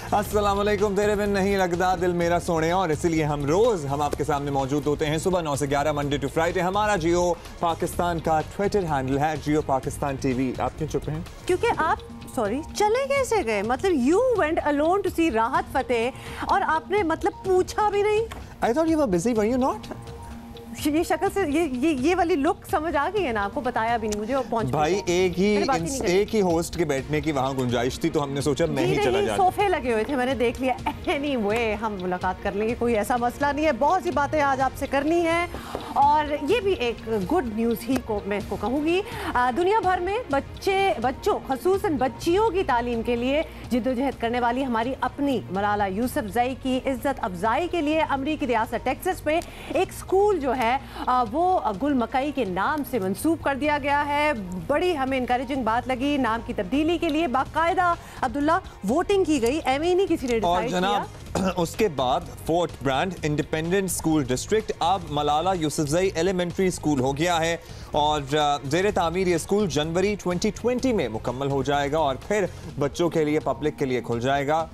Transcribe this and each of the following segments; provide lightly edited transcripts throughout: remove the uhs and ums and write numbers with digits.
अस्सलाम वालेकुम। तेरे बिन नहीं लगता दिल मेरा सोने, और इसीलिए हम आपके सामने मौजूद होते हैं सुबह 9 से 11 मंडे टू फ्राइडे। हमारा जियो पाकिस्तान का ट्विटर हैंडल है जियो पाकिस्तान टीवी। आप क्यों चुप हैं? क्योंकि आप चले कैसे गए? मतलब यू वेंट अलोन टू सी राहत फतेह और आपने मतलब पूछा भी नहीं। I thought you were busy, were you not? ये शक्ल से ये वाली लुक समझ आ गई है ना आपको? बताया भी नहीं मुझे और पहुंच भाई एक ही होस्ट के बैठने की वहां गुंजाइश थी, तो हमने सोचा मैं ही चला जाता। सोफे लगे हुए थे, मैंने देख लिया। एनीवे, हम मुलाकात कर लेंगे, कोई ऐसा मसला नहीं है। बहुत सी बातें आज आपसे करनी है और ये भी एक गुड न्यूज़ ही को मैं इसको कहूँगी। दुनिया भर में बच्चों खसूसन बच्चियों की तालीम के लिए जिद्दोजहद करने वाली हमारी अपनी मलाला यूसुफजई की इज्जत अफजाई के लिए अमरीकी रियासत टेक्सास में एक स्कूल जो है वो गुल मकई के नाम से मंसूब कर दिया गया है। बड़ी हमें इंकरेजिंग बात लगी। नाम की तब्दीली के लिए बाकायदा अब्दुल्ला वोटिंग की गई, एवं नहीं किसी ने डिसाइड किया। उसके बाद fort brand independent school district अब मलाला यूसुफजई एलिमेंट्री स्कूल हो गया है और ज़ेर तामीर ये स्कूल जनवरी 2020 में मुकम्मल हो जाएगा और फिर बच्चों के लिए पब्लिक के लिए खुल जाएगा।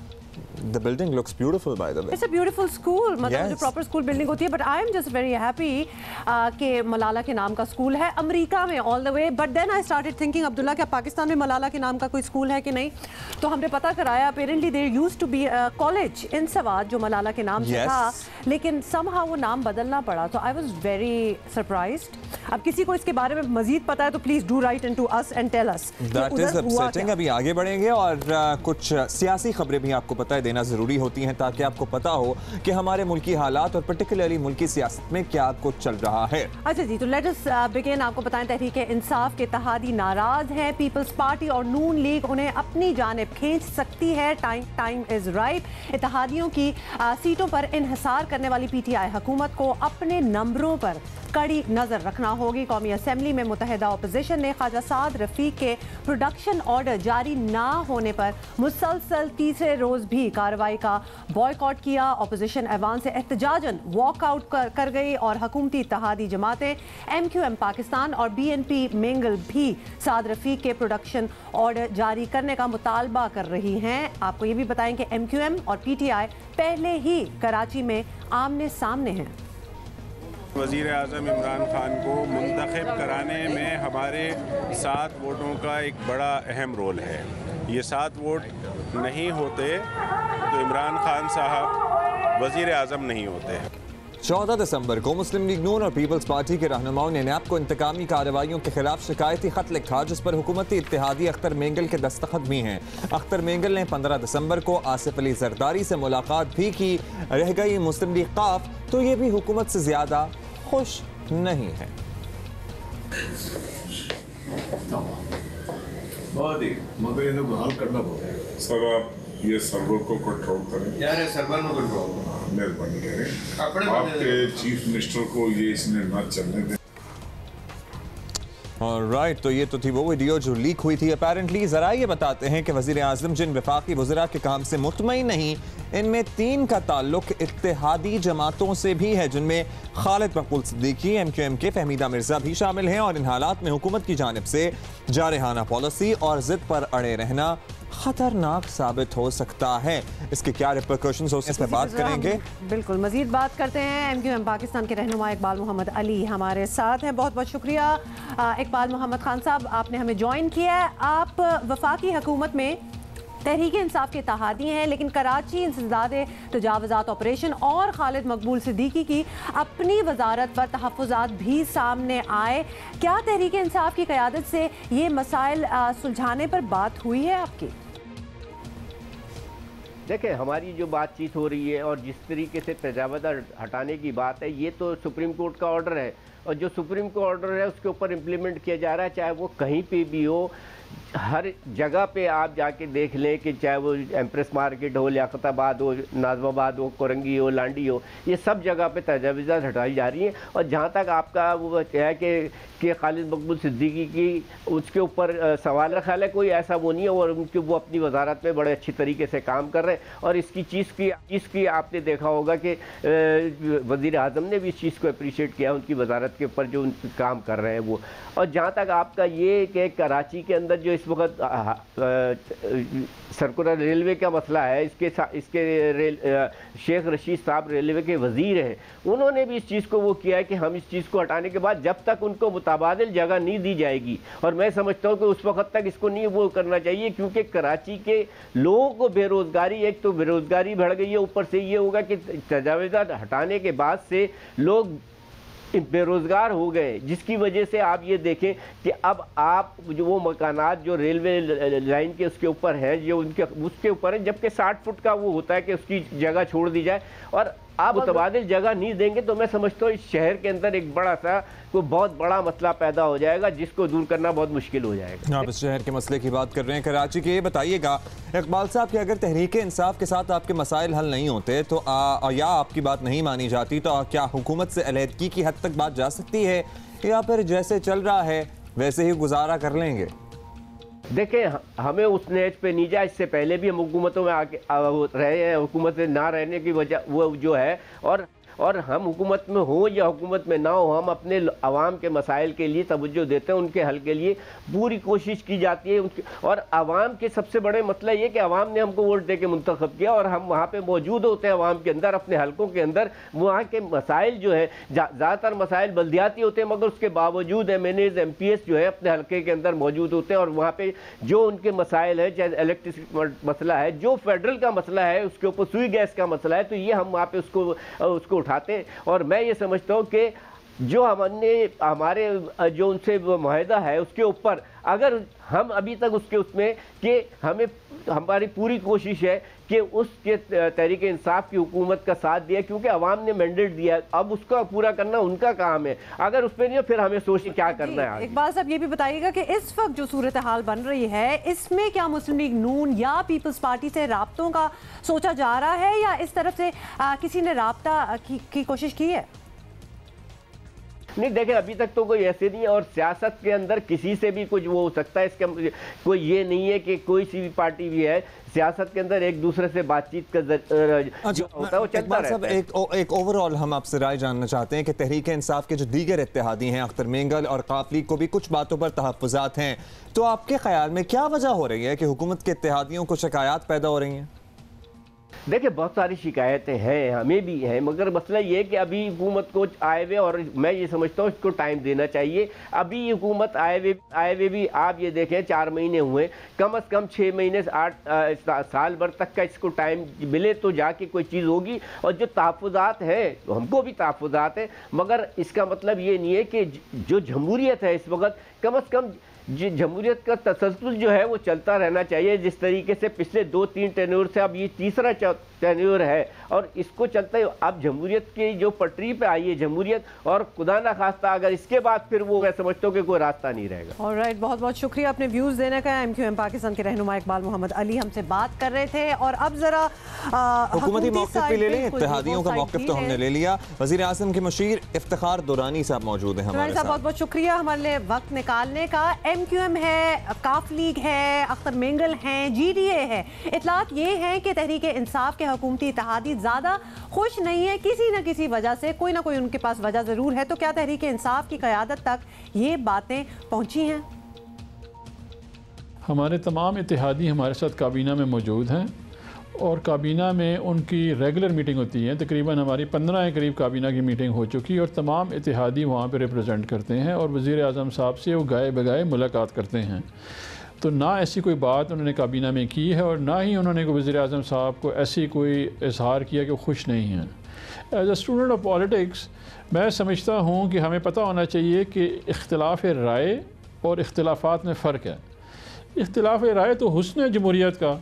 The building looks beautiful, by the way. It's a beautiful school. मतलब yes. जो प्रॉपर स्कूल बिल्डिंग होती है, but I am just very happy कि मलाला के नाम का स्कूल है अमेरिका में all the way. But then I started thinking, Abdullah, क्या पाकिस्तान में मलाला के नाम का कोई स्कूल है कि नहीं? तो हमने पता कराया, apparently there used to be a college in Sawat जो मलाला के नाम से था, लेकिन somehow वो नाम बदलना पड़ा। तो I was very surprised. अब किसी को इसके बारे में मजीद पता है तो please do write into us and tell us. That is upsetting. अभी आगे बढ़ेंगे और कुछ सियासी खबरें भी आपको पता है देना जरूरी होती हैं ताकि आपको पता हो कि हमारे मुल्की हालात और पर्टिकुलरली मुल्की सियासत में क्या कुछ चल रहा है। अच्छा जी, तो लेट अस बिगिन। आपको बताएं, तहरीक इंसाफ के इत्तेहादी नाराज हैं। पीपल्स पार्टी और नून लीग उन्हें अपनी जानिब खींच सकती है। Time is right. इत्तेहादियों की सीटों पर इन्हिसार करने वाली पीटीआई हुकूमत को अपने नंबरों पर कड़ी नजर रखना होगी। कौमी असेंबली में मुत्तहिदा अपोजिशन ने ख्वाजा साद रफीक के प्रोडक्शन ऑर्डर जारी ना होने पर मुसलसल तीसरे रोज भी कार्रवाई का बॉयकॉट किया। अपोजिशन ऐवान से एहतजाजन वॉकआउट कर गई और हुकूमती इत्तेहादी जमातें MQM पाकिस्तान और BNP मेंगल भी साद रफीक के प्रोडक्शन ऑर्डर जारी करने का मुतालबा कर रही हैं। आपको ये भी बताएं कि MQM और PTI पहले ही कराची में आमने सामने हैं। वज़ीर आज़म इमरान खान को मुंतखब कराने में हमारे 7 वोटों का एक बड़ा अहम रोल है। ये 7 वोट नहीं होते तो इमरान खान साहब वज़ीर आज़म नहीं होते। 14 दिसंबर को मुस्लिम लीग नून और पीपल्स पार्टी के रहनुमाओं ने नैब को इंतकामी कार्रवाइयों के खिलाफ शिकायती खत लिखा जिस पर हुकूमती इत्तेहादी अख्तर मेंगल के दस्तखत भी हैं। अख्तर मेंगल ने 15 दिसंबर को आसिफ अली जरदारी से मुलाकात भी की। रह गई मुस्लिम लीग काफ तो ये भी हुकूमत से ज्यादा खुश नहीं है। सर आप ये सर्वर को कंट्रोल करें। यार सर्वर में कंट्रोल मेहरबानी करें। आपके चीफ मिनिस्टर को ये इसने न चलने दें। राइट, तो ये तो थी वो वीडियो जो लीक हुई थी अपेरेंटली। जरा ये बताते हैं कि वज़ीर आज़म जिन वफाकी वज़रा के काम से मुतमईन नहीं, इनमें 3 का ताल्लुक इत्तेहादी जमातों से भी है जिनमें खालिद मकबूल सिद्दीकी MQM के फहमीदा मिर्जा भी शामिल हैं और इन हालात में हुकूमत की जानिब से जारहाना पॉलिसी और जिद पर अड़े रहना खतरनाक साबित हो सकता है। इसके क्या रिपरकशंस हो इस पर बात करेंगे। बिल्कुल, मजीद बात करते हैं। MQM पाकिस्तान के रहनुमा इकबाल मोहम्मद अली हमारे साथ हैं। बहुत बहुत शुक्रिया इकबाल मोहम्मद खान साहब, आपने हमें ज्वाइन किया है। आप वफाकी हुकूमत में तहरीक इंसाफ के इत्तेहादी हैं, लेकिन कराची इंसदाद तजावुज़ात ऑपरेशन और खालिद मकबूल सिद्दीकी की अपनी वजारत पर तहफ़्फ़ुज़ात भी सामने आए। क्या तहरीक इंसाफ की क़यादत से ये मसाइल सुलझाने पर बात हुई है आपकी? देखिए, हमारी जो बातचीत हो रही है और जिस तरीके से तजावुज़ हटाने की बात है, ये तो सुप्रीम कोर्ट का ऑर्डर है और जो सुप्रीम कोर्ट ऑर्डर है उसके ऊपर इम्प्लीमेंट किया जा रहा है, चाहे वो कहीं पे भी हो। हर जगह पे आप जाके देख लें कि चाहे वो एम्प्रेस मार्केट हो, लियाकताबाद हो, नाज़माबाद हो, कोरंगी हो, लांडी हो, ये सब जगह पे तजावीज़ात हटाई जा रही हैं। और जहाँ तक आपका वो है कि खालिद मकबूल सिद्दीकी की उसके ऊपर सवाल रखा है, कोई ऐसा वो नहीं है और उनके वो अपनी वजारत में बड़े अच्छी तरीके से काम कर रहे हैं। और इसकी चीज़ की आपने देखा होगा कि वज़ीर आज़म ने भी इस चीज़ को अप्रीशिएट किया उनकी वजारत भारत के ऊपर जो काम कर रहे हैं वो। और जहाँ तक आपका ये कि कराची के अंदर जो इस वक्त सर्कुलर रेलवे का मसला है, इसके शेख रशीद साहब रेलवे के वज़ीर हैं, उन्होंने भी इस चीज़ को वो किया है कि हम इस चीज़ को हटाने के बाद जब तक उनको मुताबादिल जगह नहीं दी जाएगी, और मैं समझता हूँ कि उस वक्त तक इसको नहीं वो करना चाहिए, क्योंकि कराची के लोगों को बेरोज़गारी, एक तो बेरोज़गारी बढ़ गई है, ऊपर से ये होगा कि तजावीज़ात हटाने के बाद से लोग बेरोज़गार हो गए, जिसकी वजह से आप ये देखें कि अब आप जो वो मकानात जो रेलवे लाइन के उसके ऊपर हैं, जो उनके उसके ऊपर है, जबकि 60 फुट का वो होता है कि उसकी जगह छोड़ दी जाए, और आप मुतबादिल जगह नहीं देंगे तो मैं समझता हूँ इस शहर के अंदर एक बड़ा सा कोई बहुत बड़ा मसला पैदा हो जाएगा, जिसको दूर करना बहुत मुश्किल हो जाएगा। आप इस शहर के मसले की बात कर रहे हैं कराची के। बताइएगा इकबाल साहब कि अगर तहरीक इंसाफ के साथ आपके मसाइल हल नहीं होते तो या आपकी बात नहीं मानी जाती तो क्या हुकूमत से अलहदगी की हद तक बात जा सकती है, या फिर जैसे चल रहा है वैसे ही गुजारा कर लेंगे? देखें, हमें उस नेज पे नहीं जाए, इससे पहले भी हम हुकूमतों में आके रहे हैं, हुकूमत में ना रहने की वजह वो जो है, और हम हुकूमत में हो या हुकूमत में ना हो, हम अपने आवाम के मसाइल के लिए तवज्जो देते हैं, उनके हल के लिए पूरी कोशिश की जाती है उनकी। और आवाम के सबसे बड़े मसला ये कि आवाम ने हमको वोट दे के मुंतखब किया, और हम वहाँ पे मौजूद होते हैं आवाम के अंदर, अपने हलकों के अंदर। वहाँ के मसाइल जो है ज़्यादातर मसाइल बल्दियाती होते हैं, मगर उसके बावजूद MNAs MPs जो है अपने हल्के के अंदर मौजूद होते हैं, और वहाँ पर जो उनके मसाइल है, चाहे इलेक्ट्रिसिटी मसला है, जो फेडरल का मसला है, उसके ऊपर सुई गैस का मसला है, तो ये हम वहाँ पर उसको उठाते हैं। और मैं ये समझता हूँ कि जो हमारे जो उनसे मुआहदा है उसके ऊपर अगर हम अभी तक उसमें कि हमारी पूरी कोशिश है कि उसके तहरीक इंसाफ की हुकूमत का साथ दिया, क्योंकि अवाम ने मैंडेट दिया, अब उसका पूरा करना उनका काम है। अगर उस पर नहीं फिर हमें सोचें क्या करना है। इकबाल साहब ये भी बताइएगा कि इस वक्त जो सूरत हाल बन रही है, इसमें क्या मुस्लिम लीग नून या पीपल्स पार्टी से राब्तों का सोचा जा रहा है, या इस तरफ से किसी ने राब्ता की कोशिश की है? नहीं, देखें, अभी तक तो कोई ऐसे नहीं है, और सियासत के अंदर किसी से भी कुछ वो हो सकता है, इसका कोई ये नहीं है कि कोई सी भी पार्टी भी है, सियासत के अंदर एक दूसरे से बातचीत का जो होता है वो चलता रहता है। एक ओवरऑल हम आपसे राय जानना चाहते हैं कि तहरीक इंसाफ के जो दीगर इत्तेहादी हैं, अख्तर मेंगल और काफ लीग को भी कुछ बातों पर तहफ़्फ़ुज़ात हैं, तो आपके ख्याल में क्या वजह हो रही है कि हुकूमत के इत्तेहादियों को शिकायत पैदा हो रही हैं? देखिए, बहुत सारी शिकायतें हैं, हमें भी हैं, मगर मसला ये है कि अभी हुकूमत को आए हुए, और मैं ये समझता हूँ इसको टाइम देना चाहिए। अभी हुकूमत आए हुए भी आप ये देखें 4 महीने हुए, कम से कम 6 महीने से 8 साल भर तक का इसको टाइम मिले तो जाके कोई चीज़ होगी। और जो तहफ़्फ़ुज़ात हैं, हमको भी तहफ़्फ़ुज़ात हैं, मगर इसका मतलब ये नहीं है कि जो जमहूरियत है इस वक्त, कम से कम जमहूरियत का तसल्सल जो है वो चलता रहना चाहिए। जिस तरीके से पिछले 2-3 टेन्योर से अब ये तीसरा टेन्योर है, और इसको चलता है। अब जमहूरियत की जो पटरी पे आई है जमहूरियत, और खुदा ना खास्ता अगर इसके बाद फिर वो मैं समझता हूँ कि कोई रास्ता नहीं रहेगा। ऑलराइट, बहुत बहुत शुक्रिया अपने व्यूज़ देने का। MQM पाकिस्तान के रहनुमा इकबाल मोहम्मद अली हमसे बात कर रहे थे। और अब जरा हुकूमती मौक़िफ़ भी ले लें, इत्तेहादियों का मौक़िफ़ तो हमने ले लिया। वज़ीर आज़म के मुशीर इफ्तिखार दुरानी साहब मौजूद हैं हमारे साथ। बहुत बहुत शुक्रिया हमारे लिए वक्त निकालने का। MQM है, काफ लीग है, अख्तर मेंगल हैं, GDA है। इतलात ये हैं कि तहरीक इंसाफ के हुकूमती इत्तेहादी ज़्यादा खुश नहीं है, किसी न किसी वजह से, कोई ना कोई उनके पास वजह ज़रूर है। तो क्या तहरीक इंसाफ की क़यादत तक ये बातें पहुँची हैं? हमारे तमाम इत्तेहादी हमारे साथ काबीना में मौजूद हैं, और काबीना में उनकी रेगुलर मीटिंग होती है। तकरीबन हमारी 15 के करीब काबीना की मीटिंग हो चुकी है, और तमाम इत्तेहादी वहाँ पे रिप्रेजेंट करते हैं, और वज़ीर आज़म साहब से वो गाए बगाए मुलाकात करते हैं। तो ना ऐसी कोई बात उन्होंने काबीना में की है, और ना ही उन्होंने वज़ीर आज़म साहब को ऐसी कोई इजहार किया कि वो खुश नहीं हैं। As a student of politics मैं समझता हूँ कि हमें पता होना चाहिए कि इख्तिलाफ़ राय और इख्तिलाफ़ात में फ़र्क है। इख्तिलाफ़ राय तो हुस्न जमहूरियत का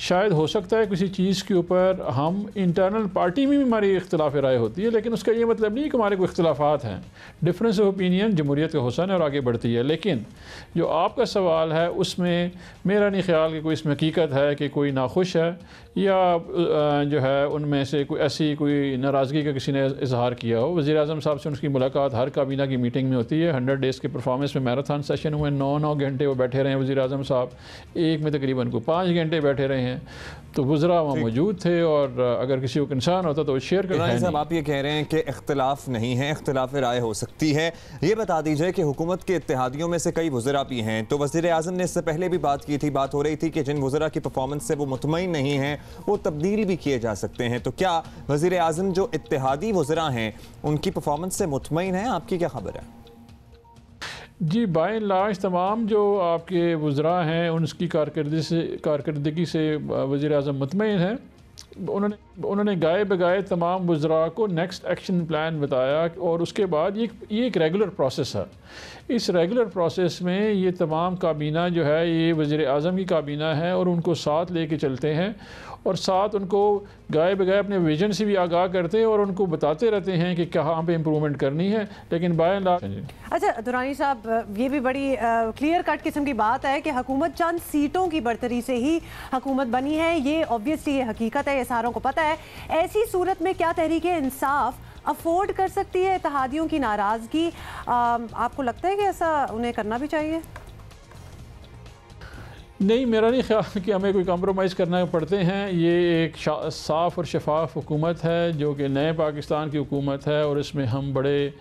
शायद हो सकता है, किसी चीज़ के ऊपर हम इंटरनल पार्टी में भी हमारी इख्तिलाफ़ राय होती है, लेकिन उसका ये मतलब नहीं कि हमारे कोई इख्तिलाफ़ात हैं। डिफरेंस ऑफ ओपिनियन जमहूरियत का हुस्न है और आगे बढ़ती है। लेकिन जो आपका सवाल है उसमें मेरा नहीं ख्याल कि कोई इसमें हकीकत है कि कोई नाखुश है, या जो है उनमें से कोई ऐसी कोई नाराज़गी का किसी ने इजहार किया हो। वज़ीर आज़म साहब से उनकी मुलाकात हर काबीना की मीटिंग में होती है। 100 डेज़ के परफॉर्मेंस में मैराथन सेशन हुए, 9 घंटे वो बैठे रहे वज़ीर आज़म साहब। एक में तकरीबन को 5 घंटे बैठे रहे हैं, तो वज़रा वहाँ मौजूद थे और अगर किसी को कंसर्न होता तो वो शेयर करना। साहब आप ये कह रहे हैं कि इख्तिलाफ नहीं है, इख्तिलाफ राय हो सकती है। ये बता दीजिए कि हुकूमत के इत्तेहादियों में से कई वज़रा भी हैं, तो वज़ीर आज़म ने इससे पहले भी बात की थी, बात हो रही थी कि जिन वज़रा की परफॉर्मेंस से वो मुतमईन नहीं हैं वो तब्दील भी किए जा सकते हैं। तो क्या वज़ीर आज़म जो इत्तेहादी वज़रा हैं उनकी परफॉर्मेंस से मुतमईन है? आपकी क्या खबर है? जी, बाय एंड लार्ज तमाम जो आपके वज़रा हैं उनकी कारकर्दगी से वज़ीर आज़म मुतमईन हैं। उन्होंने गाए बगाए तमाम वज़रा को नेक्स्ट एक्शन प्लान बताया और उसके बाद ये एक रेगुलर प्रोसेस है। इस रेगुलर प्रोसेस में ये तमाम काबीना जो है ये वज़ीर आज़म की काबीना है और उनको साथ लेके चलते हैं और साथ उनको गाए बगाए अपने विजन से भी आगाह करते हैं और उनको बताते रहते हैं कि कहाँ पे इम्प्रूवमेंट करनी है। लेकिन बाय एंड लार्ज अच्छा दुरानी साहब, ये भी बड़ी क्लियर कट किस्म की बात है कि हुकूमत चंद सीटों की बरतरी से ही हुकूमत बनी है। ये ऑब्वियसली ये हकीकत है, ये सारों को पता है। ऐसी सूरत में क्या तहरीक इंसाफ अफोर्ड कर सकती है इत्तेहादियों की नाराज़गी? आपको लगता है कि ऐसा उन्हें करना भी चाहिए? नहीं, मेरा नहीं ख्याल कि हमें कोई कॉम्प्रोमाइज़ करना पड़ते हैं। ये एक साफ़ और शफाफ हुकूमत है जो कि नए पाकिस्तान की हुकूमत है और इसमें हम बड़े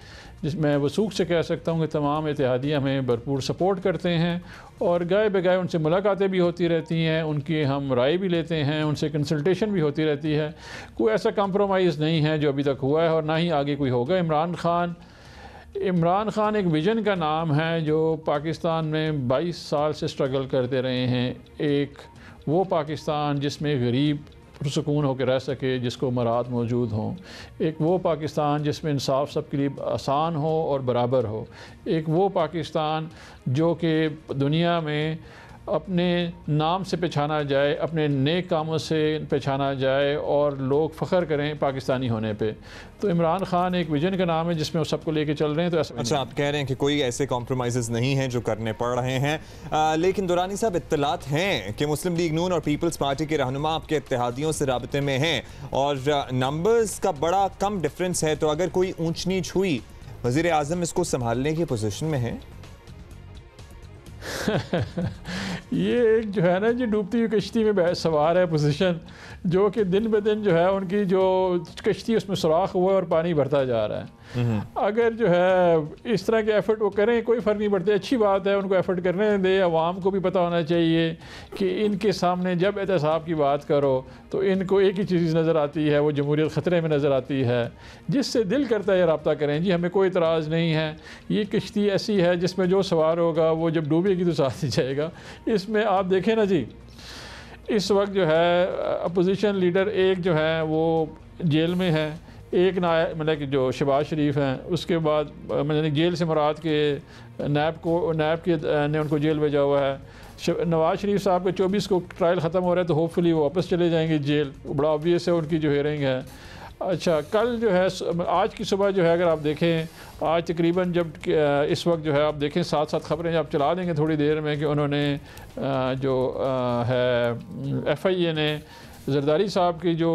जिसमें वसूख से कह सकता हूँ कि तमाम इत्तेहादी हमें भरपूर सपोर्ट करते हैं और गाए बगाए उनसे मुलाकातें भी होती रहती हैं, उनकी हम राय भी लेते हैं, उनसे कंसल्टेशन भी होती रहती है। कोई ऐसा कॉम्प्रोमाइज़ नहीं है जो अभी तक हुआ है और ना ही आगे कोई होगा। इमरान ख़ान एक विजन का नाम है जो पाकिस्तान में 22 साल से स्ट्रगल करते रहे हैं। एक वो पाकिस्तान जिसमें गरीब पुरसकून होकर रह सके, जिसको मराद मौजूद हों। एक वो पाकिस्तान जिसमें इंसाफ सबके लिए आसान हो और बराबर हो। एक वो पाकिस्तान जो कि दुनिया में अपने नाम से पहचाना जाए, अपने नेक कामों से पहचाना जाए और लोग फ़ख्र करें पाकिस्तानी होने पे। तो इमरान ख़ान एक विजन का नाम है जिसमें वो सबको लेके चल रहे हैं। तो ऐसा अच्छा, आप कह रहे हैं कि कोई ऐसे कॉम्प्रोमाइज़ नहीं हैं जो करने पड़ रहे हैं। लेकिन दुरानी साहब, इत्तलात हैं कि मुस्लिम लीग नून और पीपल्स पार्टी के रहनुमा आपके इत्तेहादियों से राबते में हैं और नंबर्स का बड़ा कम डिफरेंस है। तो अगर कोई ऊंच नीच हुई, वज़ीर आज़म इसको संभालने की पोजीशन में है? ये एक जो है ना जी डूबती हुई कश्ती में सवार है पोजीशन, जो कि दिन ब दिन जो है उनकी जो कश्ती उसमें सुराख हुआ और पानी भरता जा रहा है। अगर जो है इस तरह के एफर्ट वो करें, कोई फ़र्क नहीं पड़ता, अच्छी बात है, उनको एफर्ट करने दें। अवाम को भी पता होना चाहिए कि इनके सामने जब एहतसाब की बात करो तो इनको एक ही चीज़ नज़र आती है, वो जमहूरियत ख़तरे में नज़र आती है। जिससे दिल करता है रब्ता करें जी, हमें कोई इतराज़ नहीं है। ये कश्ती ऐसी है जिसमें जो सवार होगा वो जब डूबेगी तो साथ ही जाएगा। इसमें आप देखें ना जी, इस वक्त जो है अपोजिशन लीडर एक जो है वो जेल में है, एक मतलब कि जो शहबाज शरीफ हैं, उसके बाद मतलब जेल से मुराद के नैब के ने उनको जेल भेजा हुआ है। नवाज शरीफ साहब के 24 को ट्रायल ख़त्म हो रहा है तो होपफुली वो वापस चले जाएंगे जेल। बड़ा ऑब्वियस है उनकी जो हेयरिंग है। अच्छा, कल जो है आज की सुबह जो है अगर आप देखें, आज तकरीबन जब इस वक्त जो है आप देखें 7 खबरें आप चला देंगे थोड़ी देर में कि उन्होंने जो है FIA ने जरदारी साहब की जो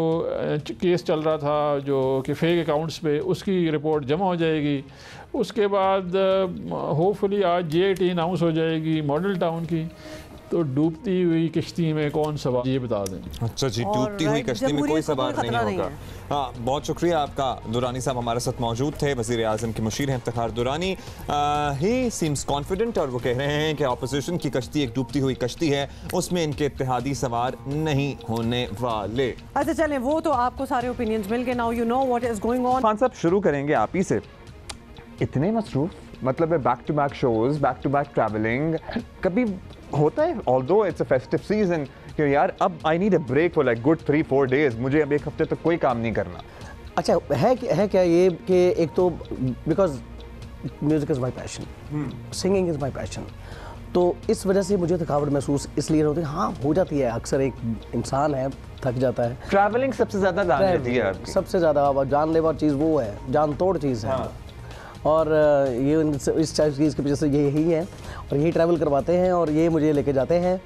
केस चल रहा था जो कि फेक अकाउंट्स पे, उसकी रिपोर्ट जमा हो जाएगी। उसके बाद होपफुली आज JIT अनाउंस हो जाएगी मॉडल टाउन की। तो डूबती हुई कश्ती में कौन सवार, ये बता दें। अच्छा जी, डूबती हुई कश्ती में कोई सवार नहीं होगा। हाँ, बहुत शुक्रिया आपका दुरानी साहब, हमारे साथ मौजूद थे। वज़ीर आज़म के मुशीर हैं Iftikhar Durrani. He seems confident और वो कह रहे हैं कि अपोजिशन की कश्ती एक डूबती हुई कश्ती है, उसमें इनके इत्तेहादी सवार नहीं होने वाले। अच्छा चलें, वो तो आपको सारे ओपिनियंस मिल गए। Now you know what is going on. Khan साहब, शुरू करेंगे आप ही से। इतने मसरूफ, मतलब back to back shows, back to back travelling, कभी होता है although it's a festive season कि यार अब I need a break for like good 3-4 days, मुझे अब एक हफ्ते तक कोई काम नहीं करना? अच्छा है क्या ये कि एक तो because music is my passion, singing is my passion, तो इस वजह से मुझे थकावट महसूस इसलिए होती है। हाँ, हो जाती है, अक्सर एक इंसान है थक जाता है। ट्रैवलिंग सबसे ज़्यादा जान लेती है आपकी, सबसे ज़्यादा जानलेवा चीज़ वो है, जान तोड़ चीज़ है। हाँ। और ये इस चीज़ के पीछे से यही है और यही ट्रैवल करवाते हैं और ये मुझे लेके जाते हैं,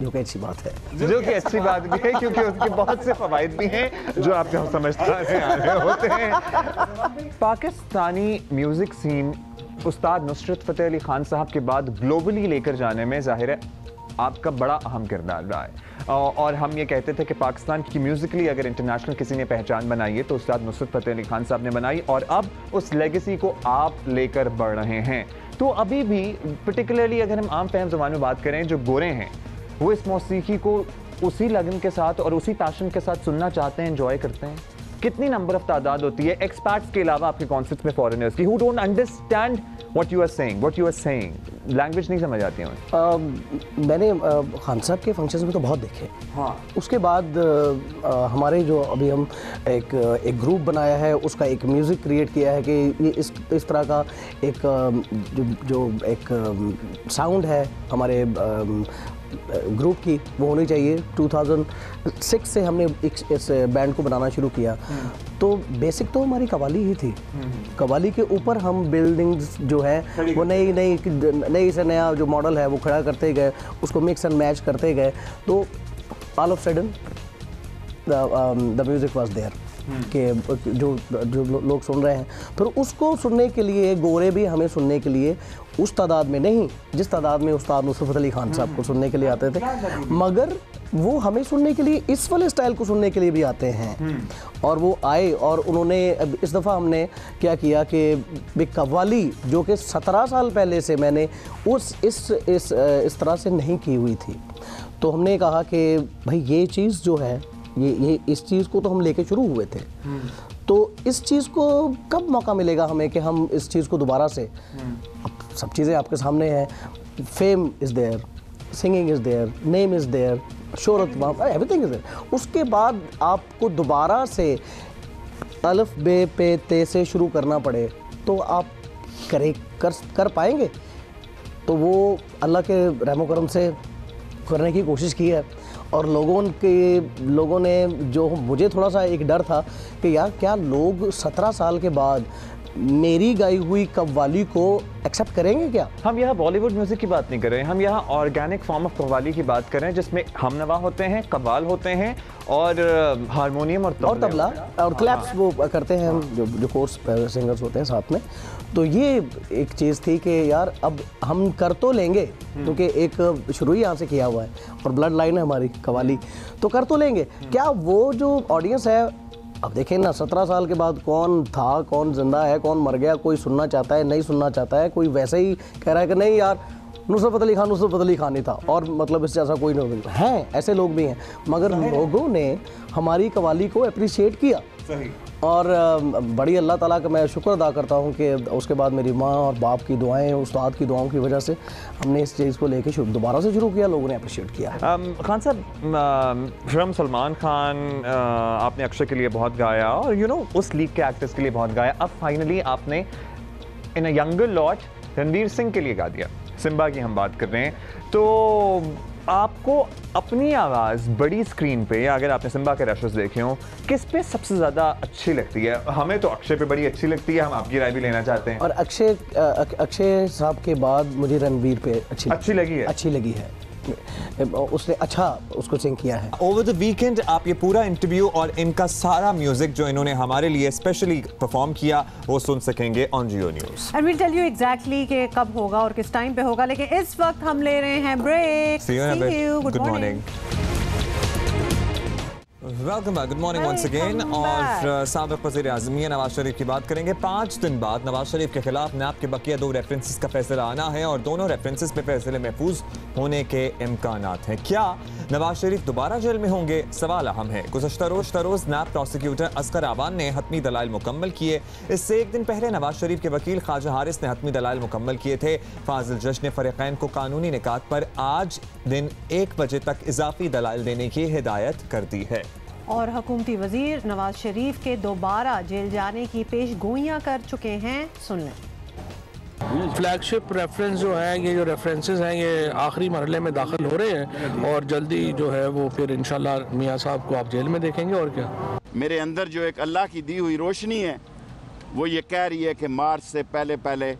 जो कि अच्छी बात है। जो कि अच्छी बात भी है क्योंकि उसके बहुत से फ़वाइद भी हैं जो आपके समझदार होते हैं। पाकिस्तानी म्यूज़िक सीन उस्ताद नुसरत फ़तेह अली ख़ान साहब के बाद ग्लोबली लेकर जाने में ज़ाहिर है आपका बड़ा अहम किरदार रहा है। और हम ये कहते थे कि पाकिस्तान की म्यूज़िकली अगर इंटरनेशनल किसी ने पहचान बनाई है तो उस्ताद नुसरत फ़तेह अली खान साहब ने बनाई, और अब उस लेगेसी को आप लेकर बढ़ रहे हैं। तो अभी भी पर्टिकुलरली अगर हम आम फहम ज़बान में बात करें, जो गोरे हैं वो इस मौसीकी को उसी लगन के साथ और उसी पैशन के साथ सुनना चाहते हैं, एंजॉय करते हैं। कितनी नंबर ऑफ तादाद होती है एक्सपर्ट्स के अलावा आपके कॉन्सर्ट्स में फॉरेनर्स की, who don't understand what you are saying, language नहीं समझ आती है? मैंने खान साहब के फंक्शंस में तो बहुत देखे। हाँ। उसके बाद हमारे जो अभी हम एक ग्रुप बनाया है, उसका एक म्यूज़िक क्रिएट किया है कि ये इस तरह का एक जो एक साउंड है हमारे ग्रुप की, वो होनी चाहिए। 2006 से हमने इस बैंड को बनाना शुरू किया। तो बेसिक तो हमारी कव्वाली ही थी। कव्वाली के ऊपर हम बिल्डिंग्स जो है वो नई से नया जो मॉडल है वो खड़ा करते गए, उसको मिक्स एंड मैच करते गए। तो all of sudden the music was there कि जो लोग सुन रहे हैं। फिर उसको सुनने के लिए गोरे भी हमें सुनने के लिए उस तादाद में नहीं जिस तादाद में उस्ताद नुसरत फ़तेह अली खान साहब को सुनने के लिए आते थे, मगर वो हमें सुनने के लिए इस वाले स्टाइल को सुनने के लिए भी आते हैं। और वो आए और उन्होंने इस दफ़ा हमने क्या किया कि कव्वाली जो कि 17 साल पहले से मैंने इस तरह से नहीं की हुई थी, तो हमने कहा कि भाई ये चीज़ जो है ये इस चीज़ को तो हम लेके शुरू हुए थे, तो इस चीज़ को कब मौका मिलेगा हमें कि हम इस चीज़ को दोबारा से, अब सब चीज़ें आपके सामने हैं, fame is there, singing is there, name is there, शोहरत, एवरीथिंग इज़ देयर। उसके बाद आपको दोबारा से अलिफ बे पे ते से शुरू करना पड़े तो आप कर पाएंगे? तो वो अल्लाह के रहमो करम से करने की कोशिश की है। और लोगों ने जो, मुझे थोड़ा सा एक डर था कि यार क्या लोग 17 साल के बाद मेरी गाई हुई कव्वाली को एक्सेप्ट करेंगे क्या? हम यहाँ बॉलीवुड म्यूजिक की बात नहीं कर रहे हैं, हम यहाँ ऑर्गेनिक फॉर्म ऑफ कव्वाली की बात कर रहे हैं, जिसमें हमनवा होते हैं, कव्वाल होते हैं और हारमोनियम और तबला और क्लैप्स वो करते हैं हम जो कोर्स सिंगर्स होते हैं साथ में। तो ये एक चीज़ थी कि यार अब हम कर तो लेंगे, क्योंकि एक शुरू ही यहाँ से किया हुआ है और ब्लड लाइन है हमारी कव्वाली, तो कर तो लेंगे। क्या वो जो ऑडियंस है, अब देखें ना 17 साल के बाद कौन था, कौन जिंदा है, कौन मर गया, कोई सुनना चाहता है, नहीं सुनना चाहता है, कोई वैसे ही कह रहा है कि नहीं यार नुसरत फ़तेह अली खान ही था और मतलब इससे ऐसा कोई नहीं है। ऐसे लोग भी हैं, मगर लोगों ने हमारी कव्वाली को अप्रिशिएट किया। सही। और बड़ी अल्लाह ताला का मैं शुक्र अदा करता हूँ कि उसके बाद मेरी माँ और बाप की दुआएं, उस्ताद की दुआओं की वजह से हमने इस चीज़ को लेके दोबारा से शुरू किया, लोगों ने अप्रिशिएट किया। खान साहब, फिल्म सलमान खान आपने अक्षय के लिए बहुत गाया और उस लीग के एक्टर्स के लिए बहुत गाया, अब फाइनली आपने in a younger lot Ranveer Singh के लिए गा दिया। सिम्बा की हम बात कर रहे हैं, तो आपको अपनी आवाज़ बड़ी स्क्रीन पे, या अगर आपने सिम्बा के रशेस देखे हों, किस पे सबसे ज़्यादा अच्छी लगती है? हमें तो अक्षय पे बड़ी अच्छी लगती है, हम आपकी राय भी लेना चाहते हैं। और अक्षय साहब के बाद मुझे रणवीर पे अच्छी लगी है। उसने अच्छा उसको सिंग किया है। ओवर द वीकेंड आप ये पूरा इंटरव्यू और इनका सारा म्यूजिक जो इन्होंने हमारे लिए स्पेशली परफॉर्म किया वो सुन सकेंगे on Geo News. And will tell you exactly कि कब होगा और किस टाइम पे होगा, लेकिन इस वक्त हम ले रहे हैं break. See you. Good morning. Welcome back, good morning once again. और साबिक़ वज़ीर आज़म मियां नवाज शरीफ की बात करेंगे। 5 दिन बाद नवाज शरीफ के खिलाफ नैब के बकिया 2 रेफरेंसेस का फैसला आना है और दोनों रेफरेंसेस पे फैसले महफूज होने के इम्कानात हैं। क्या नवाज शरीफ दोबारा जेल में होंगे? सवाल अहम है। गुज़श्ता रोज़ नैब प्रोसिक्यूटर असगर आवान ने हतमी दलाइल मुकम्मल किए। इससे एक दिन पहले नवाज शरीफ के वकील ख्वाजा हारिस ने हतमी दलाइल मुकम्मल किए थे। फाजिल जज ने फरीक़ैन को कानूनी निकात पर आज दिन 1 बजे तक इजाफी दलाइल देने की हिदायत कर दी है। और हुकूमती वजीर नवाज शरीफ के दोबारा जेल जाने की पेश गोइयां कर चुके हैं, सुन लें। फ्लैगशिप रेफरेंस जो है, ये जो रेफरेंसेस हैं ये आखिरी मरहले में दाखिल हो रहे हैं और जल्दी जो है वो फिर इंशाल्लाह मियाँ साहब को आप जेल में देखेंगे। और क्या, मेरे अंदर जो एक अल्लाह की दी हुई रोशनी है वो ये कह रही है कि मार्च से पहले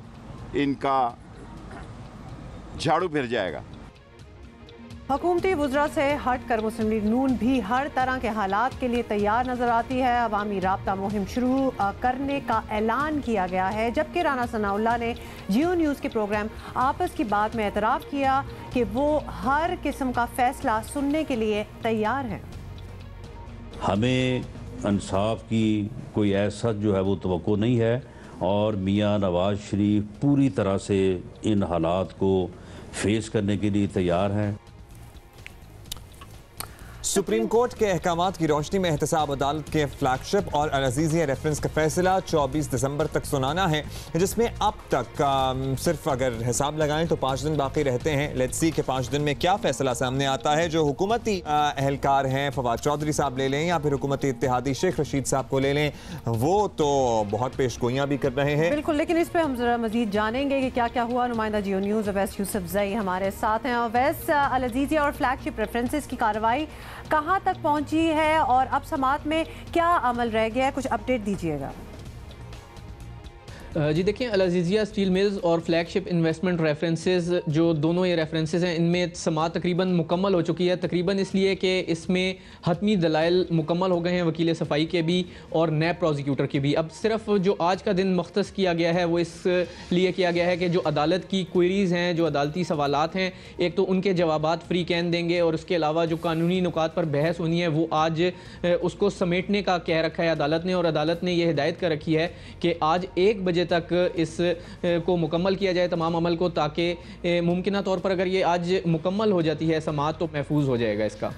इनका झाड़ू फिर जाएगा। हुकूमती वुज़रा से हट कर मुस्लिम लीग नून भी हर तरह के हालात के लिए तैयार नजर आती है। अवामी राब्ता मुहिम शुरू करने का ऐलान किया गया है, जबकि राना सनाउल्लाह ने जियो न्यूज़ के प्रोग्राम आपस की बात में एतराफ़ किया कि वो हर किस्म का फैसला सुनने के लिए तैयार हैं। हमें इंसाफ की कोई ऐसा जो है वो तवक्को नहीं है और मियाँ नवाज शरीफ पूरी तरह से इन हालात को फेस करने के लिए तैयार हैं। सुप्रीम कोर्ट के अहकामात की रोशनी में एहतसाब अदालत के फ्लैगशिप और अल अज़ीज़िया रेफरेंस का फैसला 24 दिसंबर तक सुनाना है, जिसमें अब तक सिर्फ अगर हिसाब लगाएं तो 5 दिन बाकी रहते हैं। लेट्स सी कि 5 दिन में क्या फैसला सामने आता है। जो हुकूमती अहलकार हैं, फवाद चौधरी साहब ले लें या फिर हुकूमती इत्तेहादी शेख रशीद साहब को ले लें, वो तो बहुत पेशगोइयाँ भी कर रहे हैं। बिल्कुल, लेकिन इस पर हम जरा मजीद जानेंगे कि क्या क्या हुआ। नुमाइंदा जियो न्यूज़ अवैस यूसुफ जई हमारे साथ हैं। अवैस, अल अज़ीज़िया और फ्लैगशिप रेफरेंसेस की कार्रवाई कहाँ तक पहुंची है और अब समात में क्या अमल रह गया है, कुछ अपडेट दीजिएगा। जी देखिए, अल अज़ीज़िया स्टील मिल्स और फ्लैगशिप इन्वेस्टमेंट रेफरेंसेस, जो दोनों ये रेफरेंसेस हैं, इनमें समात तकरीबन मुकम्मल हो चुकी है। तकरीबन इसलिए कि इसमें हतमी दलाइल मुकम्मल हो गए हैं, वकील सफ़ाई के भी और नैब प्रोसिक्यूटर के भी। अब सिर्फ जो आज का दिन मुख्तस किया गया है वो इस लिए किया गया है कि जो अदालत की क्वेरीज़ हैं, जो अदालती सवालात हैं, एक तो उनके जवाबात फ्री कैन देंगे और उसके अलावा जो कानूनी नुकात पर बहस होनी है वो आज उसको समेटने का कह रखा है अदालत ने। और अदालत ने यह हिदायत कर रखी है कि आज 1 बजे तक इस को मुकम्मल किया जाए, तमाम अमल को, ताकि मुमकिन तौर पर अगर ये आज मुकम्मल हो जाती है समात तो महफूज हो जाएगा इसका।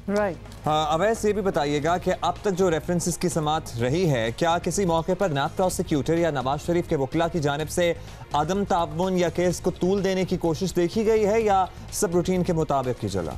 हाँ, अवैस ये भी बताइएगा कि अब तक जो रेफरेंसेस की समात रही है, क्या किसी मौके पर नैब प्रोसिक्यूटर या नवाज शरीफ के वकला की जानिब से अदम ताउन या केस को तूल देने की कोशिश देखी गई है या सब रूटीन के मुताबिक ही चला?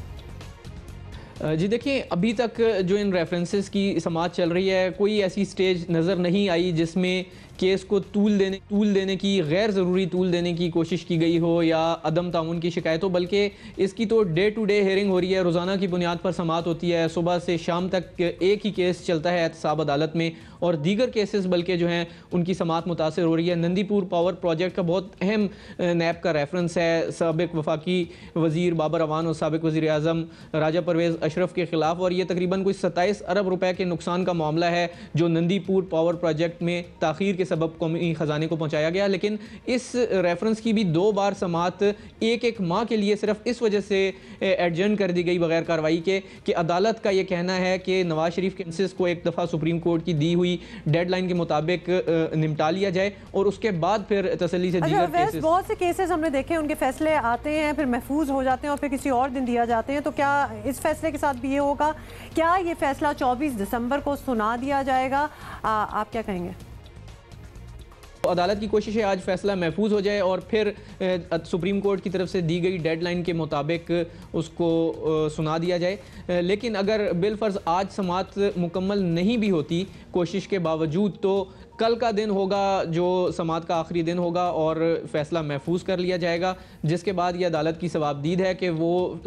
जी देखिए, अभी तक जो इन रेफरेंसेस की समात चल रही है, कोई ऐसी स्टेज नज़र नहीं आई जिसमें केस को तूल देने की, गैर ज़रूरी तूल देने की कोशिश की गई हो या अदम ताउन की शिकायत हो, बल्कि इसकी तो डे टू डे हेयरिंग हो रही है। रोज़ाना की बुनियाद पर समात होती है, सुबह से शाम तक एक ही केस चलता है एहतसाब अदालत में, और दीगर केसेस बल्कि जो हैं उनकी समात मुतासर हो रही है। नंदीपुर पावर प्रोजेक्ट का बहुत अहम नैब का रेफरेंस है, साबिक वफाकी वज़ीर बाबर अवान और साबिक वज़ीर आज़म राजा परवेज़ अशरफ के ख़िलाफ़, और ये तकरीबन कोई 27 अरब रुपए के नुकसान का मामला है जो नंदीपुर पावर प्रोजेक्ट में ताख़ीर के सबब कौमी ख़जाने को पहुँचाया गया। लेकिन इस रेफरेंस की भी 2 बार समात एक माह के लिए सिर्फ इस वजह से एडजर्न कर दी गई बगैर कार्रवाई के कि अदालत का ये कहना है कि नवाज शरीफ के केसेस को एक दफ़ा सुप्रीम कोर्ट की दी हुई डेडलाइन के मुताबिक निपटा लिया जाए और उसके बाद फिर तसल्ली से दीगर केसेस। बहुत से केसेस हमने देखे, उनके फैसले आते हैं, फिर महफूज हो जाते हैं और फिर किसी और दिन दिया जाते हैं। तो क्या इस फैसले के साथ भी ये होगा? क्या ये फैसला 24 दिसंबर को सुना दिया जाएगा? आप क्या कहेंगे? अदालत की कोशिश है आज फैसला महफूज हो जाए और फिर सुप्रीम कोर्ट की तरफ से दी गई डेडलाइन के मुताबिक उसको सुना दिया जाए। लेकिन अगर बिलफर्ज आज समात मुकम्मल नहीं भी होती कोशिश के बावजूद, तो कल का दिन होगा जो समात का आखिरी दिन होगा और फैसला महफूज कर लिया जाएगा, जिसके बाद ये अदालत की सवाबदीद है कि वो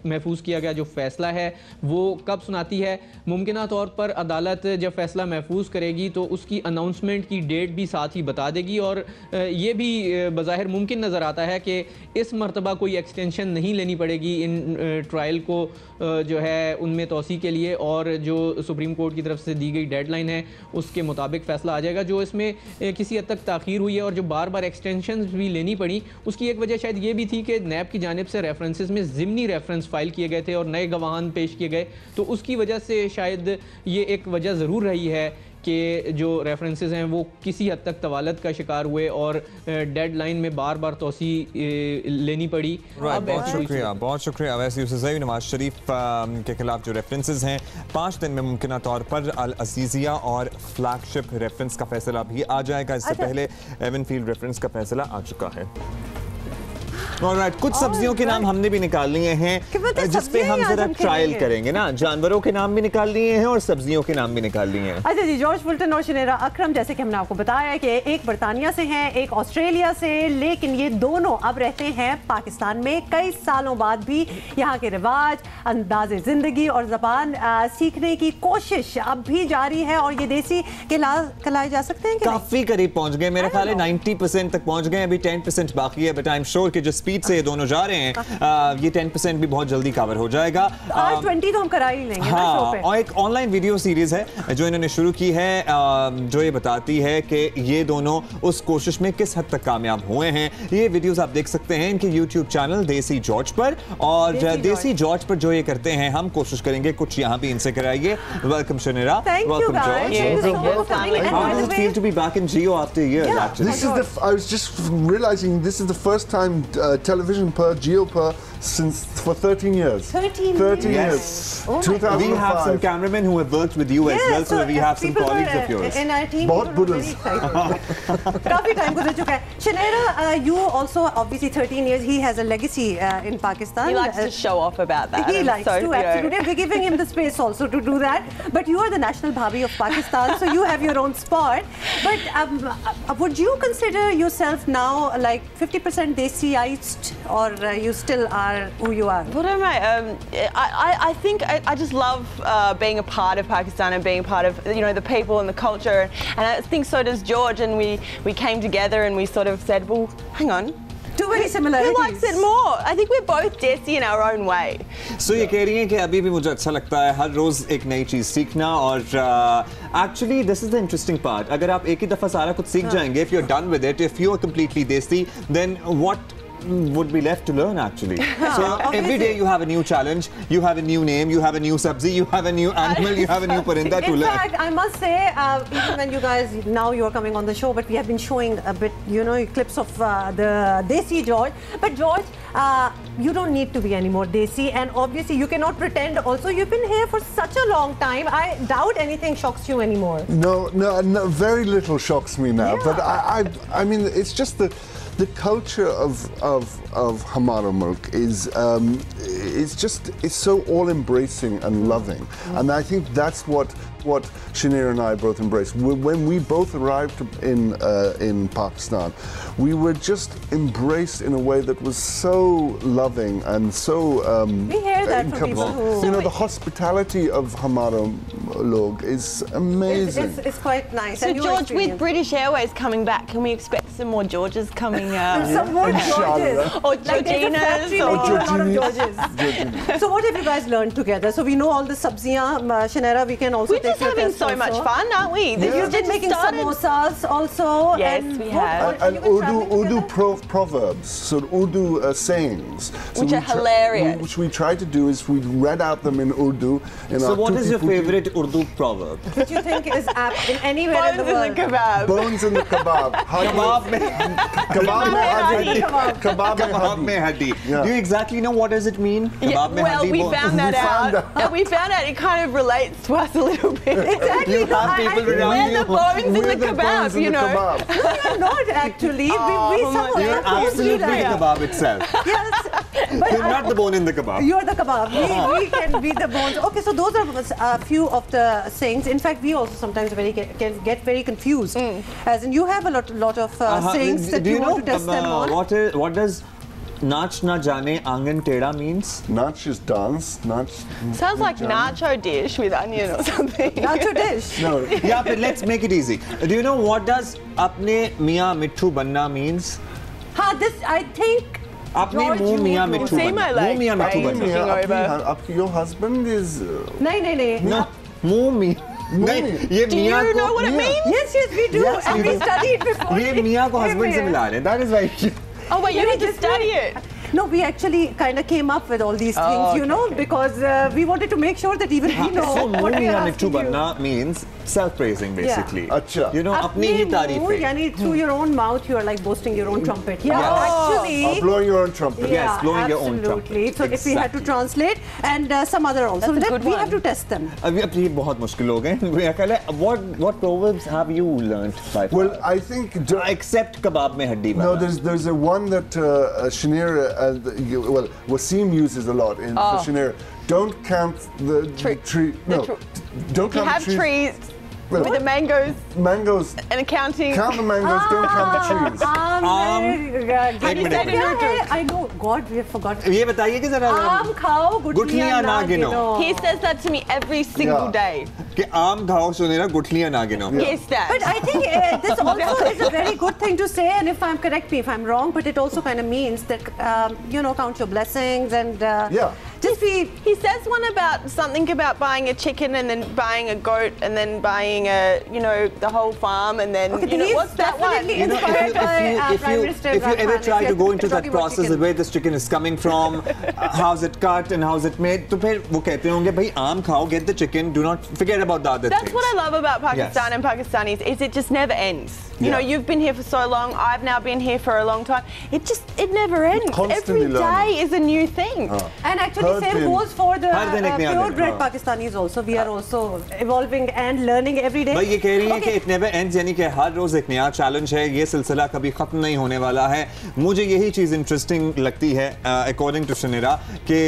महफूज किया गया जो फैसला है वो कब सुनाती है। मुमकिन तौर पर अदालत जब फैसला महफूज करेगी तो उसकी अनाउंसमेंट की डेट भी साथ ही बता देगी, और ये भी बज़ाहिर मुमकिन नज़र आता है कि इस मरतबा कोई एक्सटेंशन नहीं लेनी पड़ेगी इन ट्रायल को जो है उनमें तोसी के लिए, और जो सुप्रीम कोर्ट की तरफ से दी गई डेडलाइन है उसके मुताबिक फ़ैसला आ जाएगा। जो इसमें किसी हद तक ताख़ीर हुई है और जो बार बार एक्सटेंशन भी लेनी पड़ी, उसकी एक वजह शायद ये भी थी कि नैब की जानिब से रेफरेंसेस में ज़िमनी रेफरेंस फ़ाइल किए गए थे और नए गवाहान पेश किए गए, तो उसकी वजह से शायद ये एक वजह ज़रूर रही है कि जो रेफरेंसेस हैं वो किसी हद तक तवालत का शिकार हुए और डेडलाइन में बार बार तोसी लेनी पड़ी। बहुत शुक्रिया अवैस यूसुफ जई। नवाज शरीफ के खिलाफ जो रेफरेंसेस हैं 5 दिन में मुमकिन तौर पर अल अज़ीज़िया और फ्लैगशिप रेफरेंस का फैसला भी आ जाएगा। इससे पहले एवनफील्ड रेफरेंस का फैसला आ चुका है। ऑलराइट, कुछ सब्जियों के नाम हमने भी निकाल लिए हैं जिस पे हम जरा ट्रायल करेंगे ना। जानवरों के नाम भी निकाल लिए हैं और सब्जियों के नाम भी निकाल लिए हैं। अच्छा जी, जॉर्ज फुल्टन और शनेरा अकरम, जैसे कि हमने आपको बताया कि एक बरतानिया से हैं, एक ऑस्ट्रेलिया से, लेकिन ये दोनों अब रहते हैं पाकिस्तान में। कई सालों बाद भी यहाँ के रिवाज, अंदाज़े ज़िंदगी और ज़बान सीखने की कोशिश अब भी जारी है, और ये देसी खिलाए जा सकते हैं। काफ़ी करीब पहुँच गए, मेरे ख्याल है 90% तक पहुँच गए, अभी 10% बाकी है। बट आई एम श्योर कि जो स्पीड से ये दोनों जा रहे हैं, ये 10% भी बहुत जल्दी कवर हो जाएगा। आज 20 तो हम करा ही लेंगे ना शो पे। और एक ऑनलाइन वीडियो सीरीज है जो इन्होंने शुरू की है, जो ये बताती है कि ये दोनों उस कोशिश में किस हद तक कामयाब हुए हैं। ये वीडियोस आप देख सकते हैं इनके YouTube चैनल देसी जॉर्ज पर, और देसी जॉर्ज पर जो ये करते हैं हम कोशिश करेंगे कुछ यहाँ भी इनसे कराइए। Welcome Shanira, welcome George. How does it feel to be back in Geo after years? Actually, I was just realizing this is the first time television per Geo per for 13 years. 13 years. Oh 2005. We have some cameramen who have worked with you as well, so we have some colleagues of yours. In our team, बहुत बुढ़े। काफी time गुजर चुका है। Shanera, you also obviously 13 years. He has a legacy in Pakistan. He likes to show off about that. He likes to, absolutely. We're giving him the space also to do that. But you are the national bhabhi of Pakistan, so you have your own spot. But would you consider yourself now like 50% Desiite, or you still are who you are? What am I? I think I just love being a part of Pakistan and being a part of the people and the culture, and I think so does George. And we came together and we sort of said, well, hang on. Two very similarities. Who likes it more? I think we're both Desi in our own way. So ये कह रही हैं कि अभी भी मुझे अच्छा लगता है हर रोज एक नई चीज सीखना, और actually this is the interesting part. अगर आप एक ही दफा सारा कुछ सीख जाएंगे, if you're done with it, if you're completely Desi, then what would be left to learn actually? So every day you have a new challenge, you have a new name, you have a new sabzi, you have a new animal, you have a new parinda to learn. In fact, I must say, even when you guys now you're coming on the show, but we have been showing a bit, clips of the Desi George. But George, you don't need to be any more Desi, and obviously you cannot pretend. Also, you've been here for such a long time. I doubt anything shocks you anymore. No, very little shocks me now. Yeah. But I mean, it's just the culture of Hamara Mulk is so all embracing and loving, and I think that's what Shanera and I both embraced. When we both arrived in Pakistan, we were just embraced in a way that was so loving and so we hear that from people who the hospitality of Hamara Log is amazing. It's quite nice. So George, with British Airways coming back, can we expect some more Georges coming out? Some more Georges, or Georginas, or a lot of Georges. So what have you guys learned together? So we know all the sabziyan, Shanera. We can also. We're just having so much fun, aren't we? Yeah. You've been making samosas also. Yes, we have. And Urdu proverbs, so Urdu sayings. Which are hilarious. Which we try to do is we read out them in Urdu. So what is your favorite Urdu proverb? Which you think is apt in anywhere in the world? Bones in the kebab. Kebab mein haddi. Do you exactly know what does it mean? Well, we found that out. And we found out it kind of relates to us a little bit. Exactly. You have people around you. We're the bones in the kebab, you know. No, you're not actually. You're absolutely the kebab itself. Yes. But you're not the bone in the kebab. You're the kebab. We can be the bones. Okay, so those are a few of the sayings. In fact, we also sometimes can get very confused. As in, you have a lot of sayings that you want to test them on. What does Nach na jane angan teda means? Nach is dance. Nach. Sounds like nacho dish with onion or something. Nacho dish. No. Yeah, but let's make it easy. Do you know what does apne miyan mittu banna means? This I think. Apne muh miyan mittu banna. Muh miyan mittu banna. Your husband is. No. Muh miyan. Do you know what it means? Yes, we do. Yes, and we studied before. ये मियाँ को husband से मिला रहे. That is right. Oh, but you need to study it. No, we actually kind of came up with all these things, because we wanted to make sure that even we know what we are asking you. Banna means self-praising, basically. Acha. अपनी ही तारीफें. यानी through your own mouth, you are like boasting your own trumpet. Yeah, actually. Blowing your own trumpet. Yes, blowing your own trumpet. Absolutely. So if we had to translate and some other also, we have to test them. अब ये बहुत मुश्किल हो गए. What proverbs have you learned? Well, I think except kebab mein haddi. No, there's a one that Shanera. Wasim uses a lot in Shanera. Don't count the tree. No, don't count the trees. You have trees with the mangoes. Mangoes. And accounting. Count the mangoes. Don't count the trees. I know. God, we have forgotten. ये बताइए कि जरा. आम खाओ, गुठलियाँ ना गिनो. He says that to me every single day. कि आम खाओ सुनेरा गुठलियां ना गिनो. Yes, Dad. But I think this also is a very good thing to say, and if I'm correct me if I'm wrong, but it also kind of means that count your blessings and just be. He says one about something about buying a chicken and then buying a goat and then buying the whole farm and then what's that one? If you ever try to go into that process of where this chicken is coming from, how's it cut and how's it made, तो फिर वो कहते होंगे भाई आम खाओ, get the chicken, do not forget about the other things. That's what I love about Pakistan and Pakistanis is it just never ends. You know, you've been here for so long. I've now been here for a long time. It never ends. Constantly Every day is a new thing. And actually, same goes for the purebred Pakistanis also. We are also evolving and learning every day. भाई ये कह रही है कि it never ends, यानी कि हर रोज एक नया चैलेंज है. ये सिलसिला कभी खत्म नहीं होने वाला है. मुझे यही चीज इंटरेस्टिंग लगती है अकॉर्डिंग टू शनेरा कि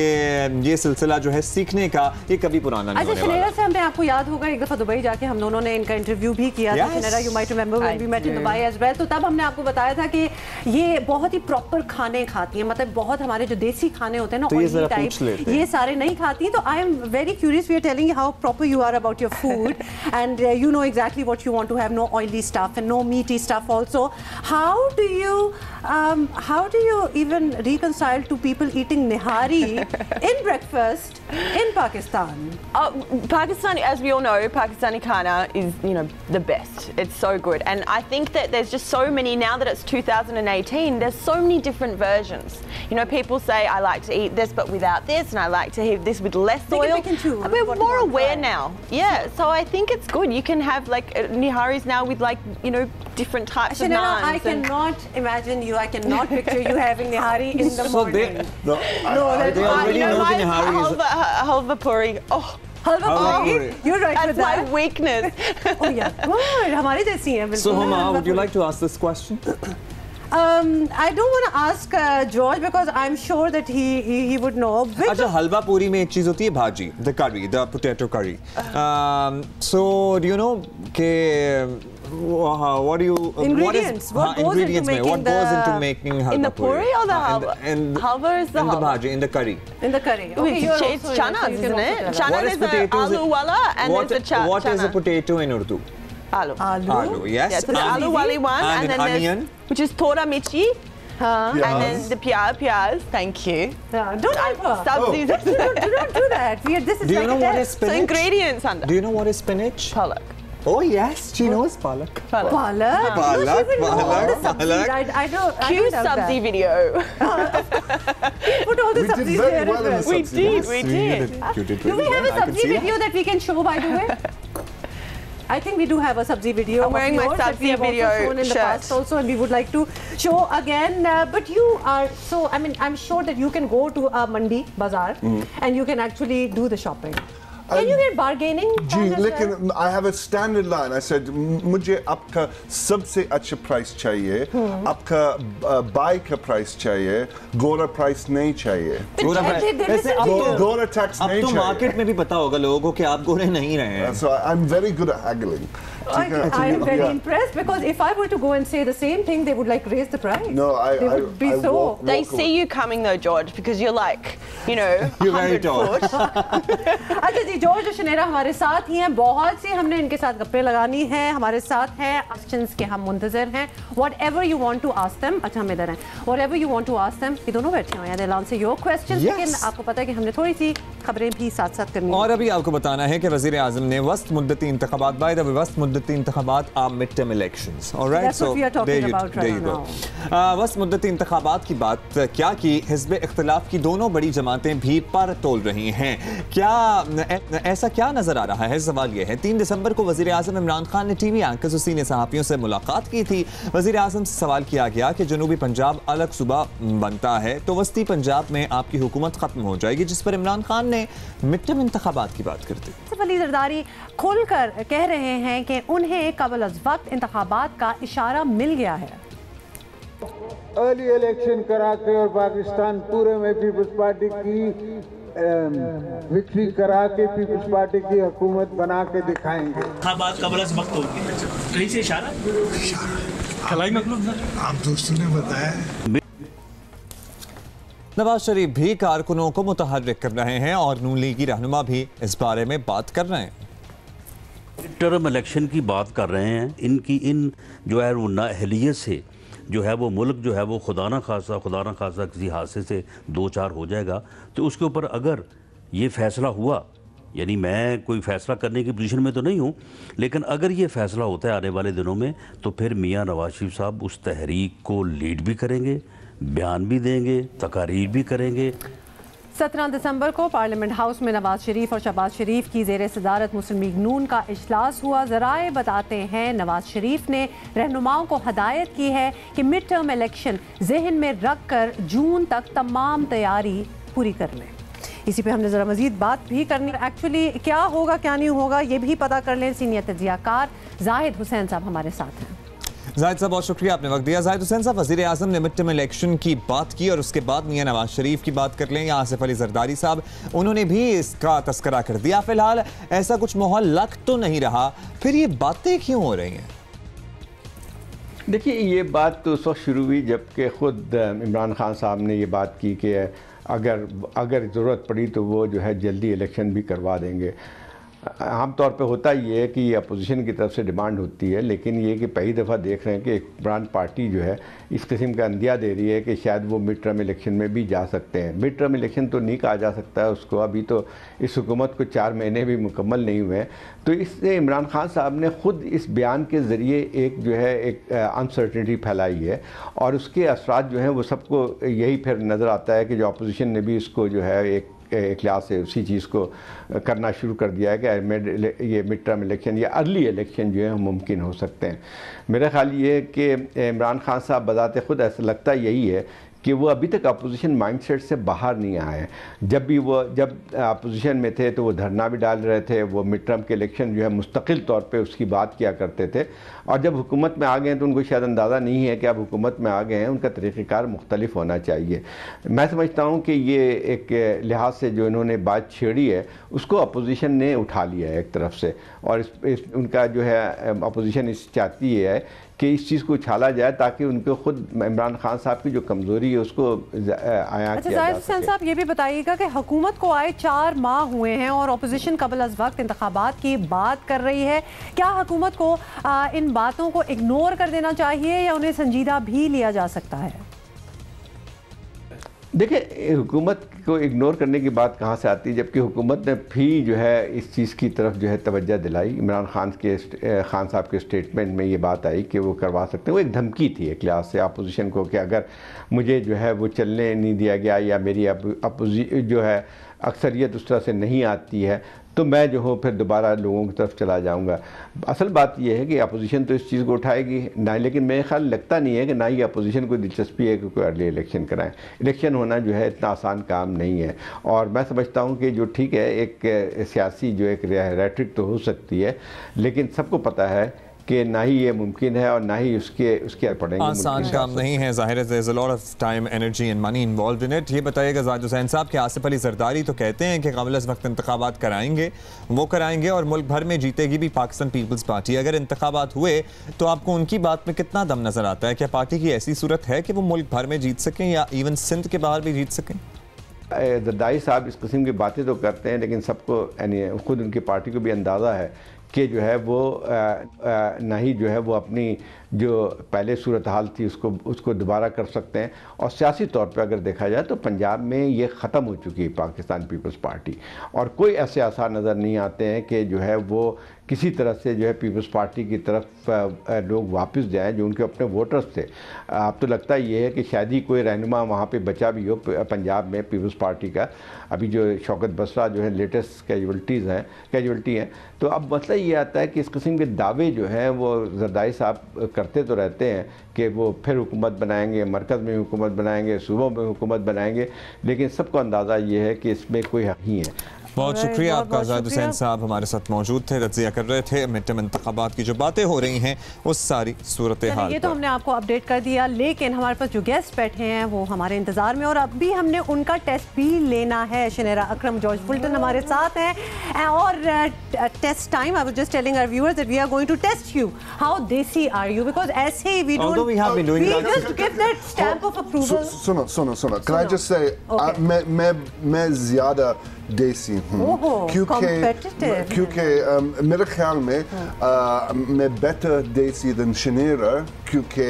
ये सिलसिला जो है सीखने का ये कभी पुराना नहीं होने वाला. शनेरा से हमें आपको याद होगा एक दफा दुबई जाके हम दोनों ने इनका इंटरव्यू भी किया था. शनेरा, you might remember when we met in Dubai as well. तो तब हमने आपको बताया था कि ये बहुत ही प्रॉपर खाने खाती है, मतलब बहुत हमारे जो देसी खाने होते हैं ना ऑयली टाइप, ये सारे नहीं खाती. तो I am very curious, we are telling how proper you are about your food and you know exactly what you want to have, no oily stuff and no meaty stuff also. How do you even reconcile to people eating nihari in breakfast in Pakistan? Pakistan, as we all know, Pakistani khana is the best. It's so good, and I think that there's just so many now that it's 2018. There's so many different versions. People say I like to eat this but without this, and I like to eat this with less oil. We're more aware now. Yeah, so I think it's good. You can have like niharis now with different types of naans. I cannot imagine you. I cannot picture you having nihari in the morning. They already know the nihari is halva puri. Oh. Halva puri. You're right with that. That's my weakness. Oh yeah. Good. हमारी जैसी है. So Huma, would you like to ask this question? I don't want to ask George because I'm sure that he would know. अच्छा, हलवा पूरी में एक चीज होती है भाजी, the curry, the potato curry. So do you know कि what do you ingredients? What goes into making halwa in the puri or the halwa? Halwa is the halwa. In the bhaji, in the curry. In the curry. Okay, it's chanas, isn't it? Chanas is the aloo wala and there's the chana. What is a potato in Urdu? Aloo. Aloo, yes. Yeah, so the aloo wali one and then onion, which is thoda michi. And then the piyaz. Thank you. Don't help her. Sabzi. Do not do that. This is do you know what is spinach? So ingredients under. Do you know what is spinach? Palak. Oh yes, she knows palak. Palak. I don't. Cue sabzi video. Put all the sabzi there. We did. Do we have a sabzi video that we can show, by the way? I think we do have a sabzi video. I'm wearing my sabzi video shown in the past also, and we would like to show again. But you are so. I mean, I'm sure that you can go to a mandi bazaar and you can actually do the shopping. Can you get bargaining? जी, लेकिन I have a standard line. I said मुझे आपका सबसे अच्छा price चाहिए, आपका by का price चाहिए, गोरा प्राइस नहीं चाहिए. गोरा टैक्स नहीं चाहिए. अब तो मार्केट में भी पता होगा लोगों को कि आप गोरे नहीं रहे हैं. So I'm very good at haggling. I'm very impressed because if I were to go and say the same thing, they would like raise the price. No, they would be so. They see you coming though, George, because you're like, you're very tall. अच्छा जी, George और शनेरा हमारे साथ ही हैं. बहुत सी हमने इनके साथ गप्पे लगानी है. हमारे साथ हैं क्वेश्चंस के हम मुंतजर हैं. Whatever you want to ask them. अच्छा, हम इधर हैं. Whatever you want to ask them. ये दोनों बैठे हुए हैं. They'll answer your questions. लेकिन आपको पता है कि हमने थोड़ी सी खबरें भी साथ साथ करनी है. और अभी आपको बताना है कि वज़ीर आज़म ने वस्त मुद्दती इंतखाबात बाय द वे वस्त मुद्दती इंतखाबात or mid term elections. Alright, so there you go. वस्त मुद्दती इंतखाबात की बात क्या की, हिज़्ब इख्तिलाफ की दोनों बड़ी जमातें भी पर तोल रही हैं. क्या ऐसा क्या नजर आ रहा है? सवाल ये है. 3 दिसंबर को वज़ीर आज़म इमरान खान ने टीवी एंकर्स और सीनियर सहाफ़ियों से मुलाकात की थी. वज़ीर आज़म से सवाल किया गया कि जनूबी पंजाब अलग सूबा बनता है तो वस्ती पंजाब में आपकी हुकूमत खत्म हो जाएगी, जिस पर इमरान खान ने मिड टर्म इंतखाबात की बात करते वली ज़रदारी खुलकर कह रहे हैं कि उन्हें कबल अज़ वक्त इंतखाबात का इशारा मिल गया है. अर्ली इलेक्शन करा के और पाकिस्तान पूरे में पीपल्स पार्टी की विक्ट्री करा के पीपल्स पार्टी की हुकूमत बना के दिखाएंगे. इंतखाबात कबल अज़ वक्त होगी. कहीं से इशारा खलाई मखलूक आप दोस्तों ने बताया. नवाज शरीफ भी कारकुनों को मुतहर्रिक कर रहे हैं और नून लीगी रहनुमा भी इस बारे में बात कर रहे हैं. टर्म इलेक्शन की बात कर रहे हैं, इनकी इन जो है वो नाअहलियत से जो है वो मुल्क जो है वो खुदा ना खासा किसी हादसे से दो चार हो जाएगा। तो उसके ऊपर अगर ये फ़ैसला हुआ, यानी मैं कोई फ़ैसला करने की पोजीशन में तो नहीं हूँ, लेकिन अगर ये फ़ैसला होता है आने वाले दिनों में, तो फिर मियाँ नवाज शरीफ साहब उस तहरीक को लीड भी करेंगे, बयान भी देंगे, तकारीर भी करेंगे। 17 दिसंबर को पार्लियामेंट हाउस में नवाज शरीफ और शहबाज शरीफ की ज़ेर सदारत मुस्लिम लीग नून का इजलास हुआ। ज़राए बताते हैं नवाज शरीफ ने रहनुमाओं को हदायत की है कि मिड टर्म इलेक्शन जहन में रख कर जून तक तमाम तैयारी पूरी कर लें। इसी पे हमने ज़रा मज़ीद बात भी करनी, एक्चुअली क्या होगा क्या नहीं होगा ये भी पता कर लें। सीनियर तज्ज़ियाकार जाहिद हुसैन साहब हमारे साथ हैं। जाहिद साहब बहुत शुक्रिया, आपने वक्त दिया। जाहिद हुसैन साहब, वज़ीर आज़म ने मिड टर्म इलेक्शन की बात की और उसके बाद मियां नवाज शरीफ की बात कर लें, या आसिफ अली जरदारी साहब उन्होंने भी इसका तस्करा कर दिया। फिलहाल ऐसा कुछ माहौल लग तो नहीं रहा, फिर ये बातें क्यों हो रही हैं? देखिए, ये बात तो उस वक्त शुरू हुई जबकि ख़ुद इमरान खान साहब ने ये बात की कि अगर ज़रूरत पड़ी तो वो जो है जल्दी इलेक्शन भी करवा देंगे। आम तौर पे होता ये है कि अपोजिशन की तरफ से डिमांड होती है, लेकिन ये कि पहली दफ़ा देख रहे हैं कि एक ब्रांड पार्टी जो है इस किस्म का अंदिया दे रही है कि शायद वो मिड टर्म इलेक्शन में भी जा सकते हैं। मिड टर्म इलेक्शन तो नहीं कहा जा सकता है उसको, अभी तो इस हुकूमत को 4 महीने भी मुकम्मल नहीं हुए। तो इससे इमरान खान साहब ने ख़ुद इस बयान के ज़रिए एक जो है एक अनसर्टिनिटी फैलाई है, और उसके असरात जो हैं वो सबको यही फिर नज़र आता है कि जो अपोजिशन ने भी इसको जो है एक क्लास से उसी चीज़ को करना शुरू कर दिया है कि ये मिड टर्म इलेक्शन या अर्ली इलेक्शन जो है मुमकिन हो सकते हैं। मेरा ख्याल ये है कि इमरान खान साहब बजाते ख़ुद ऐसा लगता यही है कि वो अभी तक अपोजिशन माइंडसेट से बाहर नहीं आए। जब अपोजिशन में थे तो वो धरना भी डाल रहे थे, वो मिड टर्म के इलेक्शन जो है मुस्तकिल तौर पे उसकी बात किया करते थे, और जब हुकूमत में आ गए तो उनको शायद अंदाज़ा नहीं है कि अब हुकूमत में आ गए हैं, उनका तरीक़ेकार मुख्तलिफ होना चाहिए। मैं समझता हूँ कि ये एक लिहाज से जो इन्होंने बात छेड़ी है उसको अपोजिशन ने उठा लिया है एक तरफ से, और उनका जो है अपोजिशन इस चाहती है कि इस चीज़ को उछाला जाए ताकि उनको खुद इमरान खान साहब की जो कमज़ोरी है उसको आया अच्छा, जाहिद हुसैन साहब ये भी बताइएगा कि हुकूमत को आए 4 माह हुए हैं और अपोजिशन कबल अज़ वक्त इंतखाबात की बात कर रही है। क्या हुकूमत को इन बातों को इग्नोर कर देना चाहिए या उन्हें संजीदा भी लिया जा सकता है? देखिए, हुकूमत को इग्नोर करने की बात कहाँ से आती है, जबकि हुकूमत ने भी जो है इस चीज़ की तरफ जो है तवज्जो दिलाई। इमरान खान साहब के स्टेटमेंट में ये बात आई कि वो करवा सकते हैं। वो एक धमकी थी एक लिहाज से अपोजिशन को कि अगर मुझे जो है वो चलने नहीं दिया गया या मेरी जो है अक्सरियत उस तरह से नहीं आती है तो मैं जो हूँ फिर दोबारा लोगों की तरफ चला जाऊँगा। असल बात यह है कि अपोजिशन तो इस चीज़ को उठाएगी ना, लेकिन मेरे ख्याल लगता नहीं है कि ना ही अपोजिशन को दिलचस्पी है कि कोई अर्ली इलेक्शन कराएं। इलेक्शन होना जो है इतना आसान काम नहीं है, और मैं समझता हूँ कि जो ठीक है एक सियासी जो एक रेटरिक तो हो सकती है, लेकिन सबको पता है कि ना ही ये मुमकिन है और ना ही उसके पड़ेंगे। आसान काम नहीं है, जाहिर है, there's a lot of time, energy and money involved in it। ये बताइएगा जाहिद हुसैन साहब कि आसिफ अली जरदारी तो कहते हैं कि क़ब्ल अज़ वक्त इंतखाबात कराएंगे, वो कराएंगे और मुल्क भर में जीतेगी भी पाकिस्तान पीपल्स पार्टी। अगर इंतखाबात हुए तो आपको उनकी बात में कितना दम नज़र आता है? क्या पार्टी की ऐसी सूरत है कि वो मुल्क भर में जीत सकें या इवन सिंध के बाहर भी जीत सकें? जरदारी साहब इस किस्म की बातें तो करते हैं, लेकिन सबको यानी खुद उनकी पार्टी को भी अंदाज़ा है कि जो है वो ना ही जो है वो अपनी जो पहले सूरत हाल थी उसको दोबारा कर सकते हैं। और सियासी तौर पे अगर देखा जाए तो पंजाब में ये ख़त्म हो चुकी है पाकिस्तान पीपल्स पार्टी, और कोई ऐसे आसार नज़र नहीं आते हैं कि जो है वो किसी तरह से जो है पीपल्स पार्टी की तरफ लोग वापस जाएं जो उनके अपने वोटर्स थे। अब तो लगता ये है कि शायद ही कोई रहनुमा वहाँ पे बचा भी हो पंजाब में पीपल्स पार्टी का। अभी जो शौकत बसरा जो है लेटेस्ट कैजुअल्टी हैं, तो अब मसला ये आता है कि इस किस्म के दावे जो हैं वो जरदारी साहब करते तो रहते हैं कि वो फिर हुकूमत बनाएंगे, मरकज़ में हुकूमत बनाएंगे, सूबों में हुकूमत बनाएंगे, लेकिन सबको अंदाज़ा ये है कि इसमें कोई हक़ नहीं है। बहुत शुक्रिया आपका जाहिद हुसैन साहब हमारे साथ मौजूद थे, तज्ज़िया कर रहे थे मिड टर्म इंतखाबात की जो बातें हो रही हैं उस सारी सूरत हाल। ये तो हमने आपको अपडेट कर दिया, लेकिन हमारे पास जो गेस्ट बैठे हैं वो हमारे इंतजार में, और अभी हमने उनका टेस्ट भी लेना है। शनेरा अकरम, जॉर्ज फुल्टन हमारे साथ हैं, और test time. I was just telling our viewers that we are going to test you, how desi are you, because ऐसे we don't, we just give that stamp of approval. सुनो, can I just say मैं ज़्यादा देसी हूँ, क्योंकि मेरे ख्याल में मैं बेटर देसी than शनेरा, क्योंकि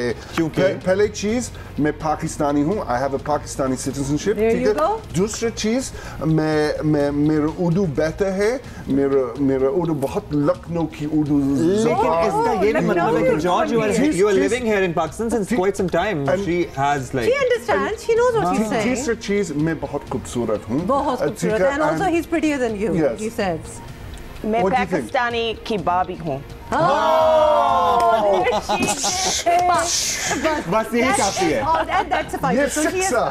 पहले चीज़ मैं पाकिस्तानी हूँ, I have a Pakistani citizenship, ठीक है। दूसरी चीज़ मेरा उर्दू बेहतर है, मेरा उर्दू बहुत लखनऊ की उर्दू लेकिन इसका ये भी मतलब है कि George you are living here in Pakistan since quite some time. She has like she understands, she knows what she's saying. तीसरी चीज़ मैं बहुत खूबसूरत हूँ, बहुत खूबसूरत, and also he's prettier than you, he says. मैं पाकिस्तानी की बाबी हूँ। बस यही काफी है। And that's suffices. So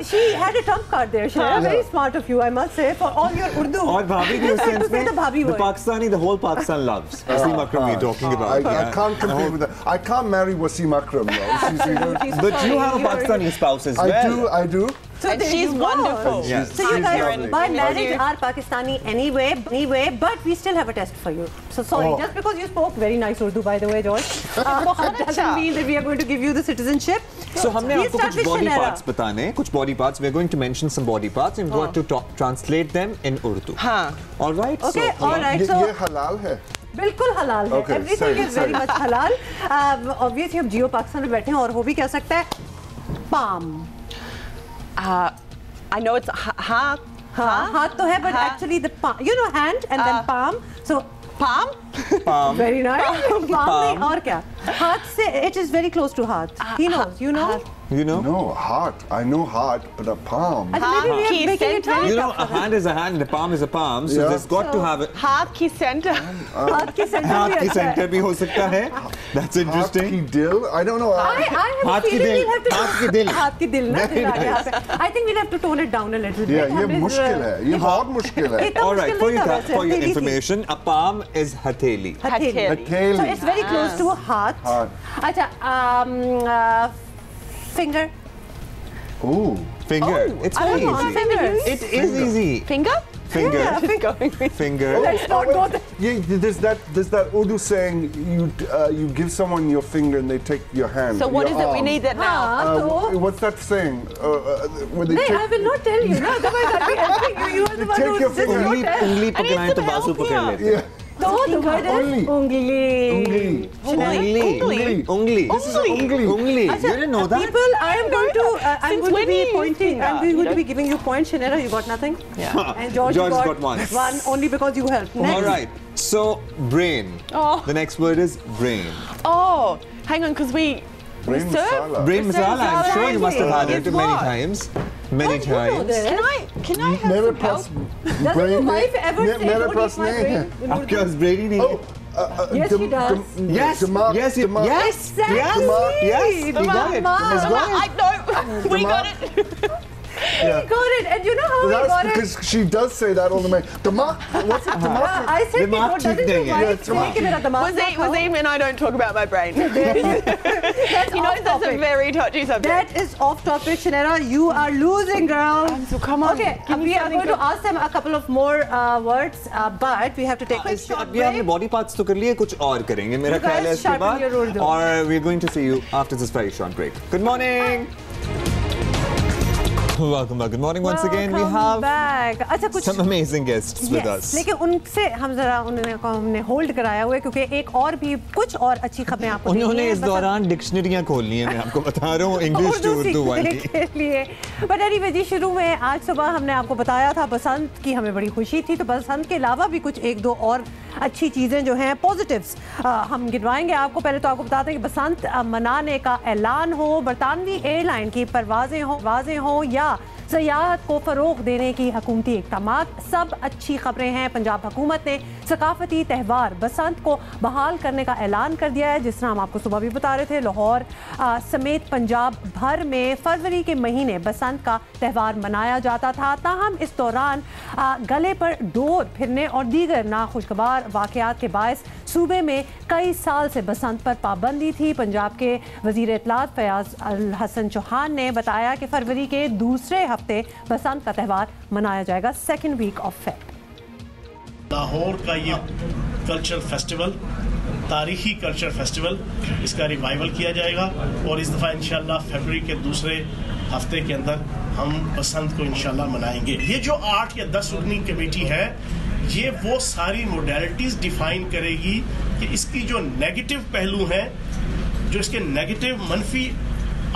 she had a trump card there. She was very smart of you, I must say, for all your Urdu. और भाभी भी उस सेंस में the Pakistani, the whole Pakistan loves. Wasim Akram we're talking about. I can't compete with that. I can't marry Wasim Akram. But you have a Pakistani spouse as well. I do. So she's wonderful. So you guys, by marriage, are Pakistani anyway, but we still have a test for you. So sorry, just because you spoke very nice Urdu, by the way, George, doesn't mean that we are going to give you the citizenship. So हमने आपको कुछ body parts बताने, कुछ body parts. We are going to mention some body parts and we're going to translate them in Urdu. हाँ. All right. Okay. All right. So ये हलाल है. बिल्कुल हलाल है. Everything is very much halal. Obviously हम जियो पाकिस्तान में बैठे हैं और वो भी कह सकता है palm. I know it's हाथ तो है, but actually the palm, you know, hand and then palm. So palm. Very nice. Palm और क्या? हाथ से, it is very close to heart. He knows, you know. You know? No, heart. I know heart, but a palm. Maybe making it you know, a hand is a hand, a palm is a palm, so there's got to have it. हाथ की center. हाथ की center भी हो सकता है. That's interesting. हाथ की दिल. I don't know. I have a feeling we'll have to. हाथ की दिल. हाथ की दिल ना दिल आगे यहाँ पे. I think we'll have to tone it down a little bit. Yeah, ये मुश्किल है. ये बहुत मुश्किल है. All right, for your information, a palm is हथेली. हथेली. So it's very close to heart. अच्छा, finger. Ooh. Finger. It's very easy. It is easy. Finger? Finger. Yeah, finger. Let's not go there. Yeah, there's that Urdu saying you give someone your finger and they take your hand. So what is it? We need that now. What's that saying? When they I will not tell you. No, otherwise I'll be helping you. You are the one who says not tell. उंगली पकड़ाएं तो बाजू पकड़ लेते हैं. So the word is ungli. Ungli. This is ungli. Ungli. You didn't know that? People, I'm going to be pointing. I'm going to be giving you points. Shanera, you got nothing. Yeah. And George got one. One only because you helped. Next. All right. So brain. The next word is brain. Oh, hang on, because we. Brain masala. Brain masala. I'm sure you must have had it many times. Many times. Can I have some help? Doesn't your wife ever say, don't eat my brain? आपके पास brain ही नहीं है. Yes, she does. Yes. He got it. I know. We got it. He got it, and you know how he got it? Because she does say that all the time. Damak, what's it? Damak? I said before, doesn't your wife say कि मेरा दिमाग Wasim and I don't talk about my brain. He knows that's a very touchy subject. That is off topic, Shanera. You are losing, girl. So come on. Okay, we are going to ask them a couple of more words, but we have to take a short अभी हमने body parts तो कर लिए, कुछ और करेंगे मेरा ख्याल है इसके बाद. और we're going to see you after this very short break. Good morning. Welcome back. Good morning once again. We have some amazing guests with us. लेकिन उनसे हम जरा हमने होल्ड कराया हुआ है क्योंकि एक और भी कुछ और अच्छी खबरें आपको उन्होंने इस दौरान डिक्शनरियां खोलनी है. मैं आपको बता रहा हूँ इंग्लिश टू उर्दू वाली के लिए. बट एनीवे जी, शुरू में आज सुबह हमने आपको बताया था बसंत की हमें बड़ी खुशी थी, तो बसंत के अलावा भी कुछ एक दो और अच्छी चीज़ें जो हैं पॉजिटिव्स हम गिनवाएंगे आपको. पहले तो आपको बताते हैं कि बसंत मनाने का ऐलान हो, बरतानवी एयरलाइन की परवाज़ें हो या सयाहत को फ़रोग़ देने की हुकूमती इक़दामात, सब अच्छी ख़बरें हैं. पंजाब हुकूमत ने सकाफ़ती त्यौहार बसंत को बहाल करने का ऐलान कर दिया है. जिस तरह हम आपको सुबह भी बता रहे थे, लाहौर समेत पंजाब भर में फरवरी के महीने बसंत का त्यौहार मनाया जाता था. ताहम इस दौरान गले पर डोर फिरने और दीगर नाखुशगवार वाक़यात के बायस सूबे में कई साल से बसंत पर पाबंदी थी. पंजाब के वज़ीर इत्तलात फयाज़ अल हसन चौहान ने बताया कि फरवरी के दूसरे हफ्ते बसंत का त्यौहार मनाया जाएगा, second week of Feb. Lahore का ये कल्चर फेस्टिवल, तारीखी कल्चर फेस्टिवल, इसका रिवाइवल किया जाएगा और इस दफ़ा इंशाल्लाह फरवरी के दूसरे हफ्ते के अंदर हम बसंत को इंशाल्लाह मनाएंगे। ये जो 8 या 10 रुकनी कमेटी है, ये वो सारी मोडेलिटीज डिफाइन करेगी कि इसकी जो नेगेटिव पहलू हैं, जो इसके नेगेटिव मनफी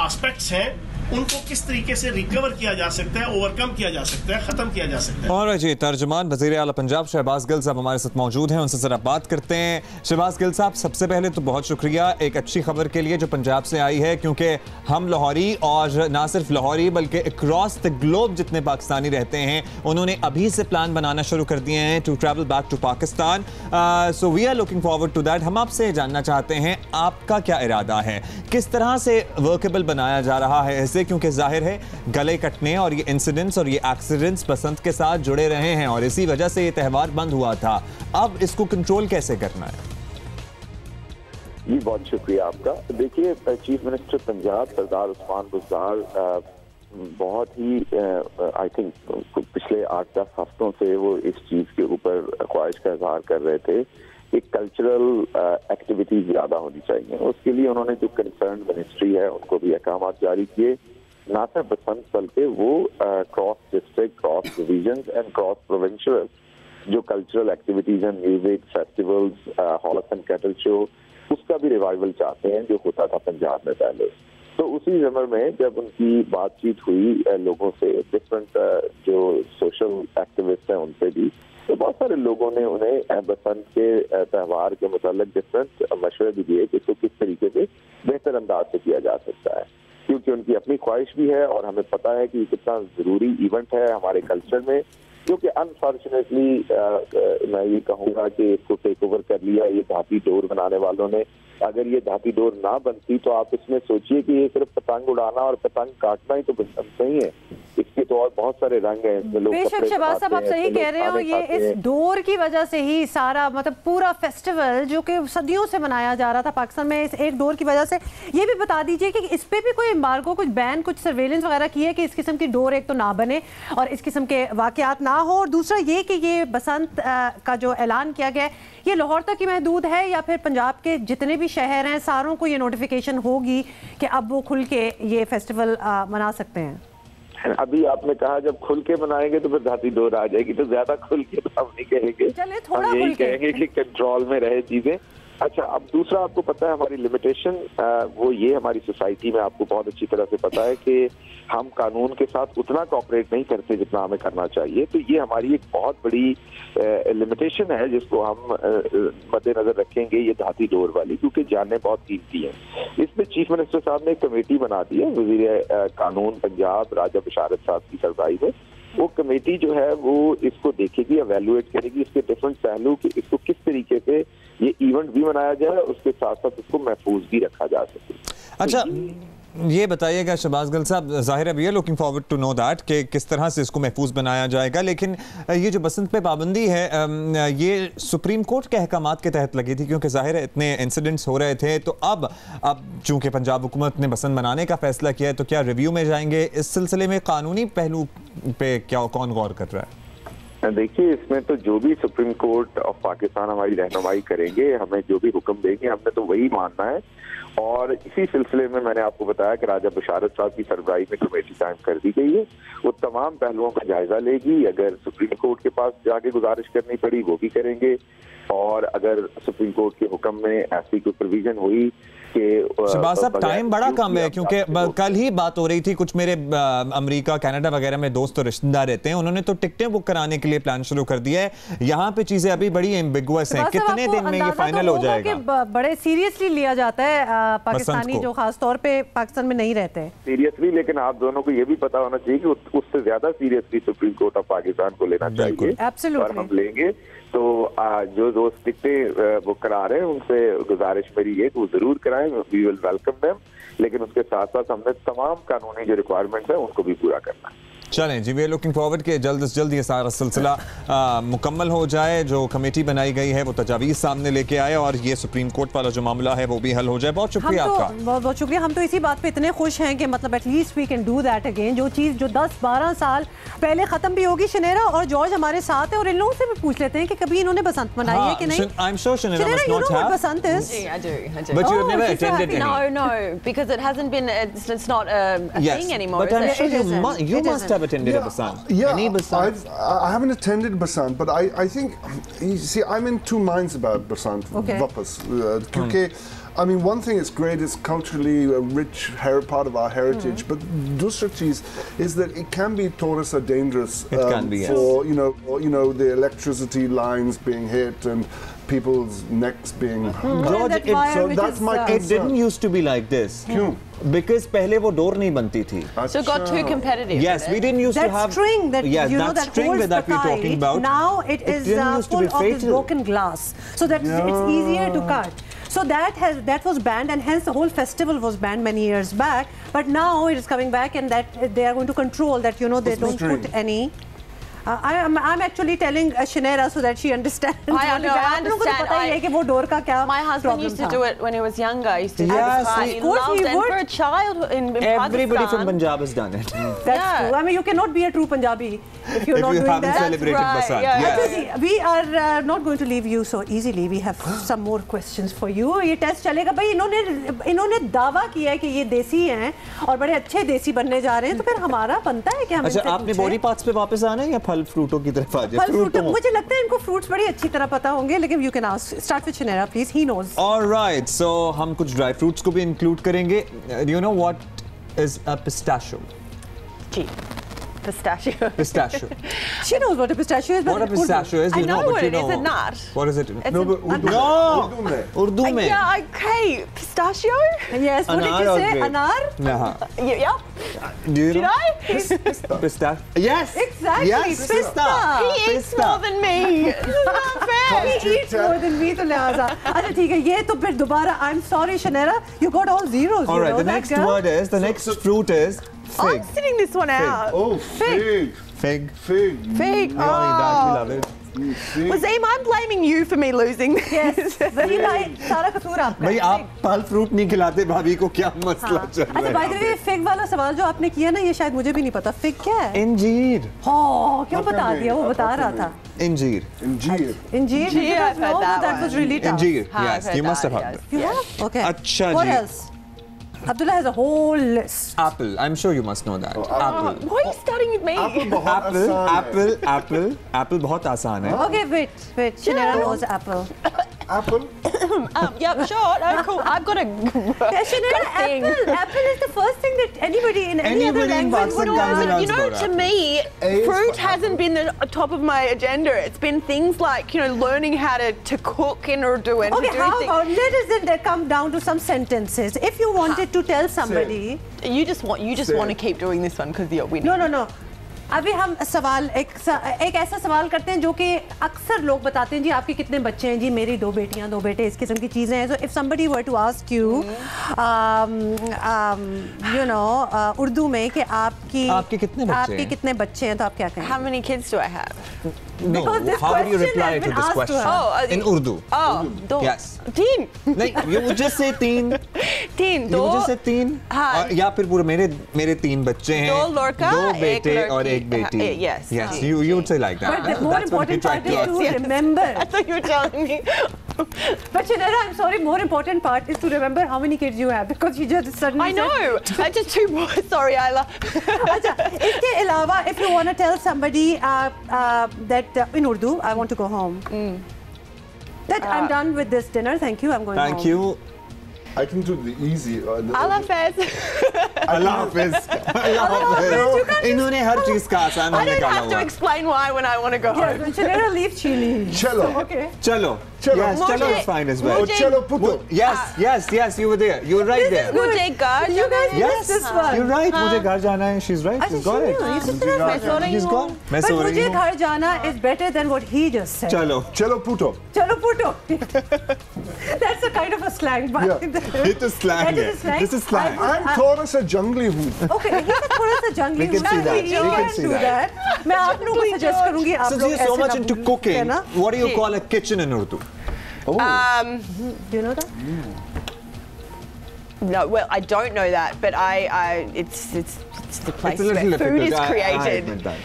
एस्पेक्ट्स हैं, उनको किस तरीके से रिकवर किया जा सकता है, ओवरकम किया जा सकता है, खत्म किया जा सकता है। और जी तर्जुमान वज़ीर आला पंजाब शहबाज गिल साहब हमारे साथ मौजूद हैं, उनसे जरा बात करते हैं। शहबाज गिल साहब, सबसे पहले तो बहुत शुक्रिया एक अच्छी खबर के लिए जो पंजाब से आई है, क्योंकि हम लाहौरी और ना सिर्फ लाहौरी बल्कि अक्रॉस द ग्लोब जितने पाकिस्तानी रहते हैं, उन्होंने अभी से प्लान बनाना शुरू कर दिए हैं to travel back to Pakistan. So we are looking forward to that. हम आपसे जानना चाहते हैं आपका क्या इरादा है, किस तरह से वर्केबल बनाया जा रहा है इसे, क्योंकि जाहिर है गले कटने और ये इंसिडेंट्स और ये एक्सीडेंट्स बसंत के साथ जुड़े रहे हैं और इसी वजह से ये त्यौहार बंद हुआ था। अब इसको कंट्रोल कैसे करना है? जी बहुत शुक्रिया आपका। देखिए, चीफ मिनिस्टर पंजाब सरदार उस्मान बुज़दार बहुत ही आई थिंक पिछले 8-10 हफ्तों से वो इस चीज़ के ऊपर ख्वाहिश का इजहार कर रहे थे कि कल्चरल एक्टिविटीज ज़्यादा होनी चाहिए। उसके लिए उन्होंने जो कंसर्न मिनिस्ट्री है उनको भी अहकाम जारी किए, ना सिर्फ बसंत बल्कि वो cross district, cross division and cross provincial जो कल्चरल एक्टिविटीज हैं, music festivals, horse and cattle show, उसका भी रिवाइवल चाहते हैं जो होता था पंजाब में पहले। तो उसी जमर में जब उनकी बातचीत हुई लोगों से, डिफरेंट जो सोशल एक्टिविस्ट हैं उनसे भी, तो बहुत सारे लोगों ने उन्हें बसंत के त्यौहार के मुताल्लिक डिफरेंट मशवरे भी दिए कि इसको किस तरीके से बेहतर अंदाज से किया जा सकता है, क्योंकि उनकी अपनी ख्वाहिश भी है और हमें पता है कि कितना ज़रूरी इवेंट है हमारे कल्चर में, क्योंकि अनफॉर्चुनेटली मैं ये कहूँगा कि इसको टेक ओवर कर लिया ये धाती डोर बनाने वालों ने। अगर ये धाती डोर ना बनती तो आप इसमें सोचिए कि ये सिर्फ पतंग उड़ाना और पतंग काटना ही तो बसंत नहीं है, इसके तो और बहुत सारे रंग हैं। इसमें लोग बेशक शहबाज साहब आप सही कह रहे हो, ये इस डोर की वजह से ही सारा मतलब पूरा फेस्टिवल जो कि सदियों से मनाया जा रहा था पाकिस्तान में, इस एक डोर की वजह से। ये भी बता दीजिए कि इस पे भी कोई एम्बार्गो, कुछ बैन, कुछ सर्वेलेंस वगैरह की है कि इस किस्म की डोर एक तो ना बने और इस किस्म के वाकयात ना हो, और दूसरा ये कि ये बसंत का जो ऐलान किया गया है ये लाहौर तक ही महदूद है या फिर पंजाब के जितने भी शहर हैं सारों को ये नोटिफिकेशन होगी कि अब वो खुल के ये फेस्टिवल मना सकते हैं? अभी आपने कहा जब खुल के मनाएंगे तो फिर धाती डोर आ जाएगी, तो ज्यादा खुल के तो हम नहीं कहेंगे, हम यही कहेंगे कि कंट्रोल में रहे चीजें। अच्छा, अब दूसरा आपको पता है हमारी लिमिटेशन वो ये हमारी सोसाइटी में आपको बहुत अच्छी तरह से पता है कि हम कानून के साथ उतना कोऑपरेट नहीं करते जितना हमें करना चाहिए। तो ये हमारी एक बहुत बड़ी लिमिटेशन है जिसको हम मद्देनजर रखेंगे, ये धाती डोर वाली, क्योंकि जानें बहुत कीमती हैं। इसमें चीफ मिनिस्टर साहब ने एक कमेटी बना दी है, वजीर कानून पंजाब राजा बशारत साहब की सरबराही में। वो कमेटी जो है वो इसको देखेगी, एवेल्युएट करेगी इसके डिफरेंट पहलू कि इसको किस तरीके से ये इवेंट भी मनाया जाए और उसके साथ साथ इसको महफूज भी रखा जा सके। अच्छा, ये बताइएगा शहबाज गिल साहब, जाहिर है we are looking forward to know that कि किस तरह से इसको महफूज बनाया जाएगा, लेकिन ये जो बसंत पे पाबंदी है ये सुप्रीम कोर्ट के अहकामात के तहत लगी थी, क्योंकि जाहिर है इतने इंसिडेंट्स हो रहे थे। तो अब चूंकि पंजाब हुकूमत ने बसंत मनाने का फैसला किया है तो क्या रिव्यू में जाएंगे? इस सिलसिले में कानूनी पहलू पे क्या कौन गौर कर रहा है? देखिए, इसमें तो जो भी सुप्रीम कोर्ट ऑफ पाकिस्तान हमारी रहनुमाई करेंगे, हमें जो भी हुक्म देंगे, हमने तो वही मानना है। और इसी सिलसिले में मैंने आपको बताया कि राजा बशारत साहब की सरबराही में कमेटी कायम कर दी गई है, वो तमाम पहलुओं का जायजा लेगी। अगर सुप्रीम कोर्ट के पास जाके गुजारिश करनी पड़ी वो भी करेंगे, और अगर सुप्रीम कोर्ट के हुक्म में ऐसी कोई प्रोविजन हुई कि शहबाज साहब टाइम बड़ा कम है, क्योंकि कल ही बात हो रही थी, कुछ मेरे अमेरिका कनाडा वगैरह में दोस्त और रिश्तेदार रहते हैं, उन्होंने तो टिकटें बुक कराने के लिए प्लान शुरू कर दिया है। यहाँ पे चीजें अभी बड़ी एम्बिगुअस हैं, कितने दिन में ये फाइनल हो जाएगा? बड़े सीरियसली लिया जाता है पाकिस्तानी जो खास तौर पे पाकिस्तान में नहीं रहते सीरियसली, लेकिन आप दोनों को ये भी पता होना चाहिए कि उससे ज्यादा seriously supreme court of Pakistan को लेना चाहिए और हम लेंगे। तो जो दोस्त टिकटें बुक करा रहे हैं उनसे गुजारिश मेरी ये कि वो जरूर कराएं, वी विल वेलकम देम, लेकिन उसके साथ साथ हमने तमाम कानूनी जो रिक्वायरमेंट्स है उनको भी पूरा करना है। चलें जी, वी आर लुकिंग फॉरवर्ड कि जल्द से जल्द ये सारा सिलसिला मुकम्मल हो जाए। जो कमेटी बनाई गई है वो तजावीज़ सामने लेके आए और ये सुप्रीम कोर्ट वाला जो मामला है वो भी हल हो जाए। बहुत शुक्रिया आपका। बहुत बहुत शुक्रिया। हम तो इसी बात पे इतने खुश हैं कि मतलब at least we can do that again. जो चीज़ जो 10-12 साल पहले ख़त्म भी होगी। शनेरा और जॉर्ज हमारे साथ है और इन लोगों से भी पूछ लेते हैं कि कभी इन्होंने बसंत मनाई है कि नहीं। I'm sure Shanera must not have. Basant is? I do. But you have never attended any. No, because it hasn't been. It's not a thing anymore. But I'm sure you It must have attended a Basant. Yeah, Any Basant? I haven't attended Basant, but I think, you see, I'm in two minds about Basant. Okay. Vapas. I mean, one thing is great, it's culturally a rich part of our heritage, but dusra cheez is that it can be tourists are dangerous. It can be, yes. For, you know, the electricity lines being hit and people's necks being that's my concern. It didn't used to be like this. Because पहले वो door नहीं बनती थी. So it got too competitive. Yes, we didn't used to have string that yes, you know that that string holds that we're talking about. Now it is full of this broken glass, so that it's easier to cut. So that was banned, and hence the whole festival was banned many years back. But now it is coming back, and that they are going to control that. You know, they don't put any. I'm actually telling Shanera so that she understands. I understand. My husband used to do it when he was younger. He used to do it. He loved it. And for a child in everybody Pakistan, from Punjab has done it. That's true. I mean, you cannot be a true Punjabi if you're not doing that. Celebrated Basant. Yes. We are not going to leave you so easily. We have some more questions for you. ये test चलेगा भाई। इन्होंने दावा किया है कि ये देसी हैं और बड़े अच्छे देसी बनने जा रहे हैं, तो फिर हमारा बनता है कि हम अच्छा आपने बॉडी पार्ट्स पे वापस आना है या फल फ्रूटों की तरफ आ जाए? फ्रूटों मुझे लगता है इनको फ्रूट्स बड़ी अच्छी तरह पता होंगे, लेकिन you can ask start with Shanira please, he knows. Alright, so हम कुछ ड्राई फ्रूट्स को भी इंक्लूड करेंगे। You know what is a pistachio? जी, pistachio. Pistachio. She knows what a pistachio is. What a pistachio is, I know what it is. A nut. What is it? No, but Urdu mein. Yeah, okay. Pistachio? Yes. What did you say? Anar? No. Yep. Do you know? Pistachio. Yes. Exactly. Yes. Pista. He eats more than me. This is not fair. He eats more than me, तो लिहाजा। अच्छा ठीक है, ये तो फिर दोबारा। I'm sorry, Shanera. You got all zeros. All right. The next word is, the next fruit is fig. I'm sitting this one out. Oh, fig. Fig. Fig. Fig. We all eat that. We love it. Wazeem, I'm blaming you for me losing this. Yes. वही भाई सारा कसूर आपका। भाई आप फल fruit नहीं खिलाते भाभी को, क्या मसला चल रहा है? अच्छा बाय द वे, फिग वाला सवाल जो आपने किया ना, ये शायद मुझे भी नहीं पता। फिग क्या है? इंजीर। हाँ, क्यों बता दिया? वो बता रहा था। इंजीर। इंजीर? No, that was really tough. इंजीर. Yes, you must have heard. You have? Okay. अच्छा What ji. else? Abdullah has a whole list. Apple. I'm sure you must know that. Apple. Why are you starting with me? Apple बहुत आसान है. Okay, wait. Shanera knows apple. Apple? Yep, sure. No, cool. I've got a Shanera, apple is the first thing that anybody in any other language would know. You know, to me, fruit hasn't been the top of my agenda. It's been things like, you know, learning how to cook in Urdu and okay, to do how things. about let us then come down to some sentences. If you wanted to tell somebody, you just want to keep doing this one because you're winning. No. अभी हम सवाल एक ऐसा सवाल करते हैं जो कि अक्सर लोग बताते हैं, जी आपके कितने बच्चे हैं? जी मेरी 2 बेटियां 2 बेटे, इस किस्म की चीज़ें हैं। So if somebody were to ask you, you know, Urdu में कि आपके कितने बच्चे हैं, तो आप क्या कहेंगे? How many kids do I have? No, how do you reply to this question? In Urdu. Oh, 2. Yes. 3. नहीं, you would just say 3. 3, 2. You would just say 3. हाँ. या फिर पूरे मेरे 3 बच्चे हैं, 2 लड़का, 2 बेटे 1 और 1 बेटी. Yes. Yes. You would say like that. But the more important part is to remember. I thought you were telling me. But Shanera, I'm sorry, more important part is to remember how many kids you have, because you just suddenly I know. I just 2 boys. Sorry, Ayla. अच्छा, इसके अलावा, if you want to tell somebody that in Urdu, I want to go home. That I'm done with this dinner. Thank you. I'm going home. Thank you. I can do the easy. Allah Hafiz. Allah Hafiz. इन्होंने हर चीज का आसान I don't निकाला have to हुआ. explain why when I want to go home. When Shanera leaves, she leaves. Chalo. Okay. Chalo. Yes, chalo is fine as well. Chalo puto. Yes, you were there. You were right there. मुझे घर You guys Yes, missed this one. you're right. मुझे घर जाना है. She's right. She's got it. She's gone. मैं But सो रही मुझे हूँ. घर जाना is better than what he just said. चलो. Chalo puto. Chalo puto. That's a kind of a slang. But It is slang. This is slang. I'm थोड़ा सा जंगली हूँ. Okay, he's थोड़ा सा जंगली हूँ. We can see that. You can do that. मैं आप लोगों को suggest करूँगी आप लोग Since you're so much into cooking, what do you call a kitchen in Urdu? Do you know that? No, well, I don't know that, but it's the place It's a little where food is difficult. created. I admit that.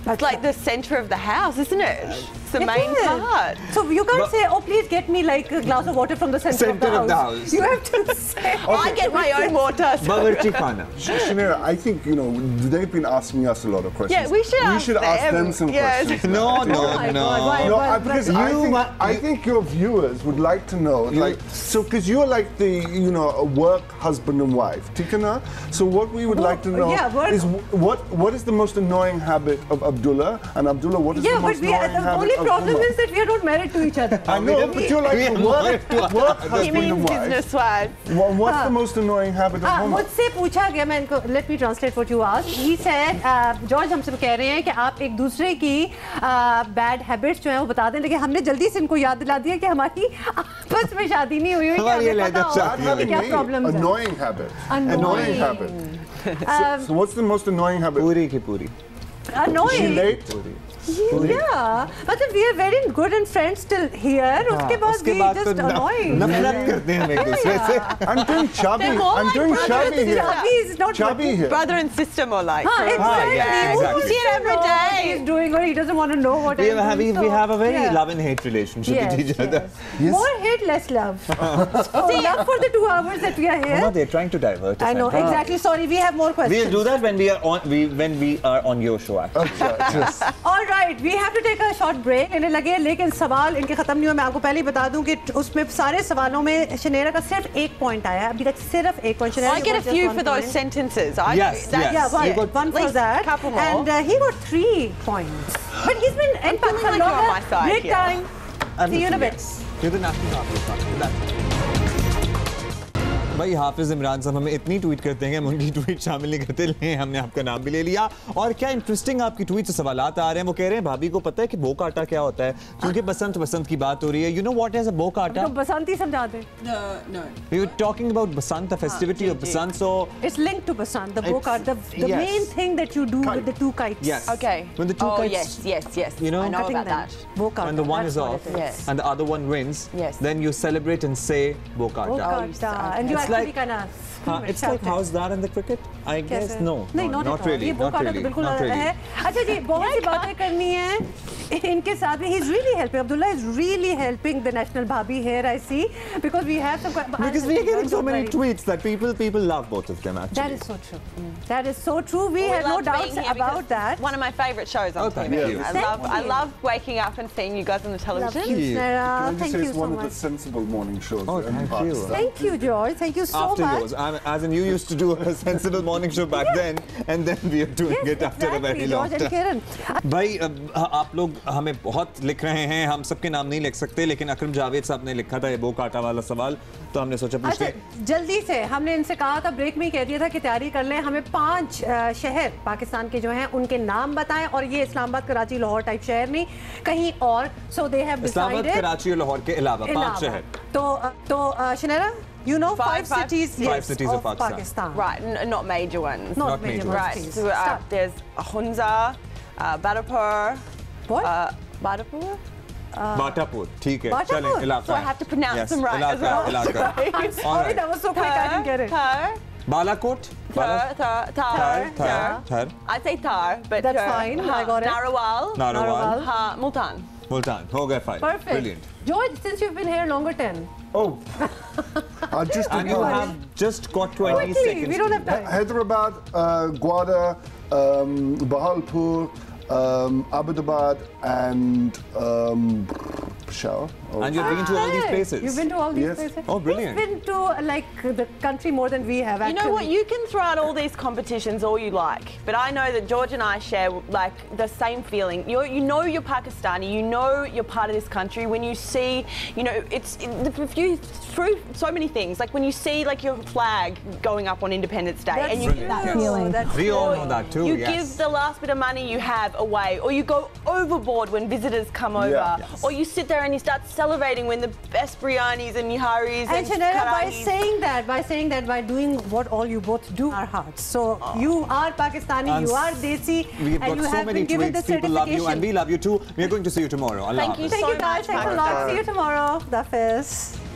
It's like the center of the house, isn't it? It's the main part. So you can't say, oh, please get me like a glass of water from the center of the house. You have to say, I get my own water. Bawarchi khana. Shanira, I think, you know, they've been asking us a lot of questions. Yeah, we should ask them some questions. No. Because I think your viewers would like to know, like, so because you're like the, you know, a work husband and wife, Tikana. So what we would like to know is what is the most annoying habit of Abdullah, and Abdullah, what is the most annoying habit the only problem is that we are not married to each other. I know, but you're like a work husband and wife. Business wife. What's the most annoying habit of Homer? मुझसे पूछा गया, मैं इनको let me translate what you asked. He said, George हमसे कह रहे हैं कि आप एक दूसरे की bad habits जो हैं वो बता दें, लेकिन हमने जल्दी से इनको याद दिला दिया कि हमारी आपस में शादी नहीं हुई हुई कि हमें पता हो कि क्या प्रॉब्लम है. Annoying habit. Annoying habit. So what's the most annoying habit? पूरी की पूरी. Annoying. She late? Yeah, मतलब we are very good and friends still here. उसके बाद we just annoying. नफरत करते हैं एक दूसरे से. I'm doing chubby. I'm doing chubby here. Chubby is not chubby here. Brother and sister more like. Exactly. We see it every day. He's doing or he doesn't want to know what we have a very love and hate relationship with each other. Yes. More hate, less love. So love for the 2 hours that we are here. No, they're trying to divert us. I know exactly. Sorry, we have more questions. We'll do that when we are on your show actually. All right. We have to take a short break. लेने लगे, लेकिन सवाल इनके खत्म नहीं हुए. मैं आपको पहले ही बता दूं कि उसमें सारे सवालों में शनेरा का सिर्फ 1 पॉइंट आया है. अभी तक सिर्फ 1 point. I get a few for those sentences. Yes. You got 1 for that. And he got 3 points. But he's been in Pakistan longer. Break time. See you in a bit. You're the national artist. भाई हाफिज इमरान साहब हमें इतनी tweet करते हैं कि हम उनकी tweet शामिल नहीं करते, लेकिन हमने आपका नाम भी ले लिया. और क्या इंटरेस्टिंग आपकी ट्वीट से सवालात आ रहे हैं. वो कह रहे हैं भाभी को पता है कि बो काटा क्या होता है, क्योंकि बसंत की बात हो रही है. यू नो व्हाट इज अ बो काटा? तो बसंत ही समझा दे. No. We were talking about basant, the festivity of basant. So it's linked to basant, the bo kata, the main thing that you do with the 2 kites. Yes. Okay. When the 2 kites. Yes. You know, I know about that. Bo kata. When the one is off and the other one wins, then you celebrate and say bo kata. Bo kata. And you actually kind of it's like how's that in the cricket? I guess no. Not really. Not really. अच्छा जी, बहुत सी बातें करनी है इनके साथ में. He's really helping. Abdullah is really helping the national bhabhi here, I see, because we have some. Because we are getting so many tweets that people love both of them actually. That is so true. That is so true. We have no doubts about that. One of my favourite shows on TV. I love waking up and seeing you guys on the television. Thank you, Sarah. Thank you so one much. of the sensible morning shows. Oh, thank you. Thank you, George. Thank you so after much. Yours. As in you used to do a sensible morning show back then, and then we are doing it after a very long time. भाई आप लोग हमें बहुत लिख रहे हैं, हम सबके नाम नहीं लिख सकते, लेकिन अकरम जावेद साहब ने लिखा था ये बो काटा वाला सवाल, तो हमने सोचा पूछते हैं. जल्दी से हमने इनसे कहा था, ब्रेक में ही कह दिया था कि तैयारी कर लें, हमें 5 शहर पाकिस्तान के जो हैं उनके नाम बताएं, और ये इस्लामाबाद, कराची, लाहौर टाइप शहर नहीं, कहीं और. So they have decided Islamabad, Karachi और लाहौर के अलावा 5 शहर. तो शनेरा, you know 5 cities, five cities of Pakistan. Right, not major ones. Not major ones. Right. So there's Hunza, Badapur. What? Badapur. Batapur, ठीक है, चलें इलाका. So I have to pronounce them right as well. इलाका. I'm sorry, that was so quick, I didn't get it. Balakot. Thar. I say Thar, but that's fine. I got it. Narawal. Multan. हो गए 5. Perfect. Brilliant. George, since you've been here longer, 10. Oh. And you have just got 20 seconds. We don't have time. Hyderabad, Gwada, Bahalpur, Ahmedabad, and Peshawar. And you've been to all these places? You've been to all these places? Oh, brilliant. He's been to like the country more than we have, actually. You know what? You can throw out all these competitions all you like, but I know that George and I share like the same feeling. You know you're Pakistani, you know you're part of this country when you see, you know, through so many things. Like when you see like your flag going up on Independence Day, and you get that feeling. We all know that too. You give the last bit of money you have away, or you go overboard when visitors come over, or you sit there and you start salivating when the best biryanis and niharis And Shanera, by karanis. saying that, by doing what all you both do, our hearts. So you are Pakistani, And you are Desi, We've and got you so have many been given the tweets. People love you, and certification. we love you too. We are going to see you tomorrow. Allah Thank you Hafiz. Thank you guys. Thanks a lot. See you tomorrow. Dafis.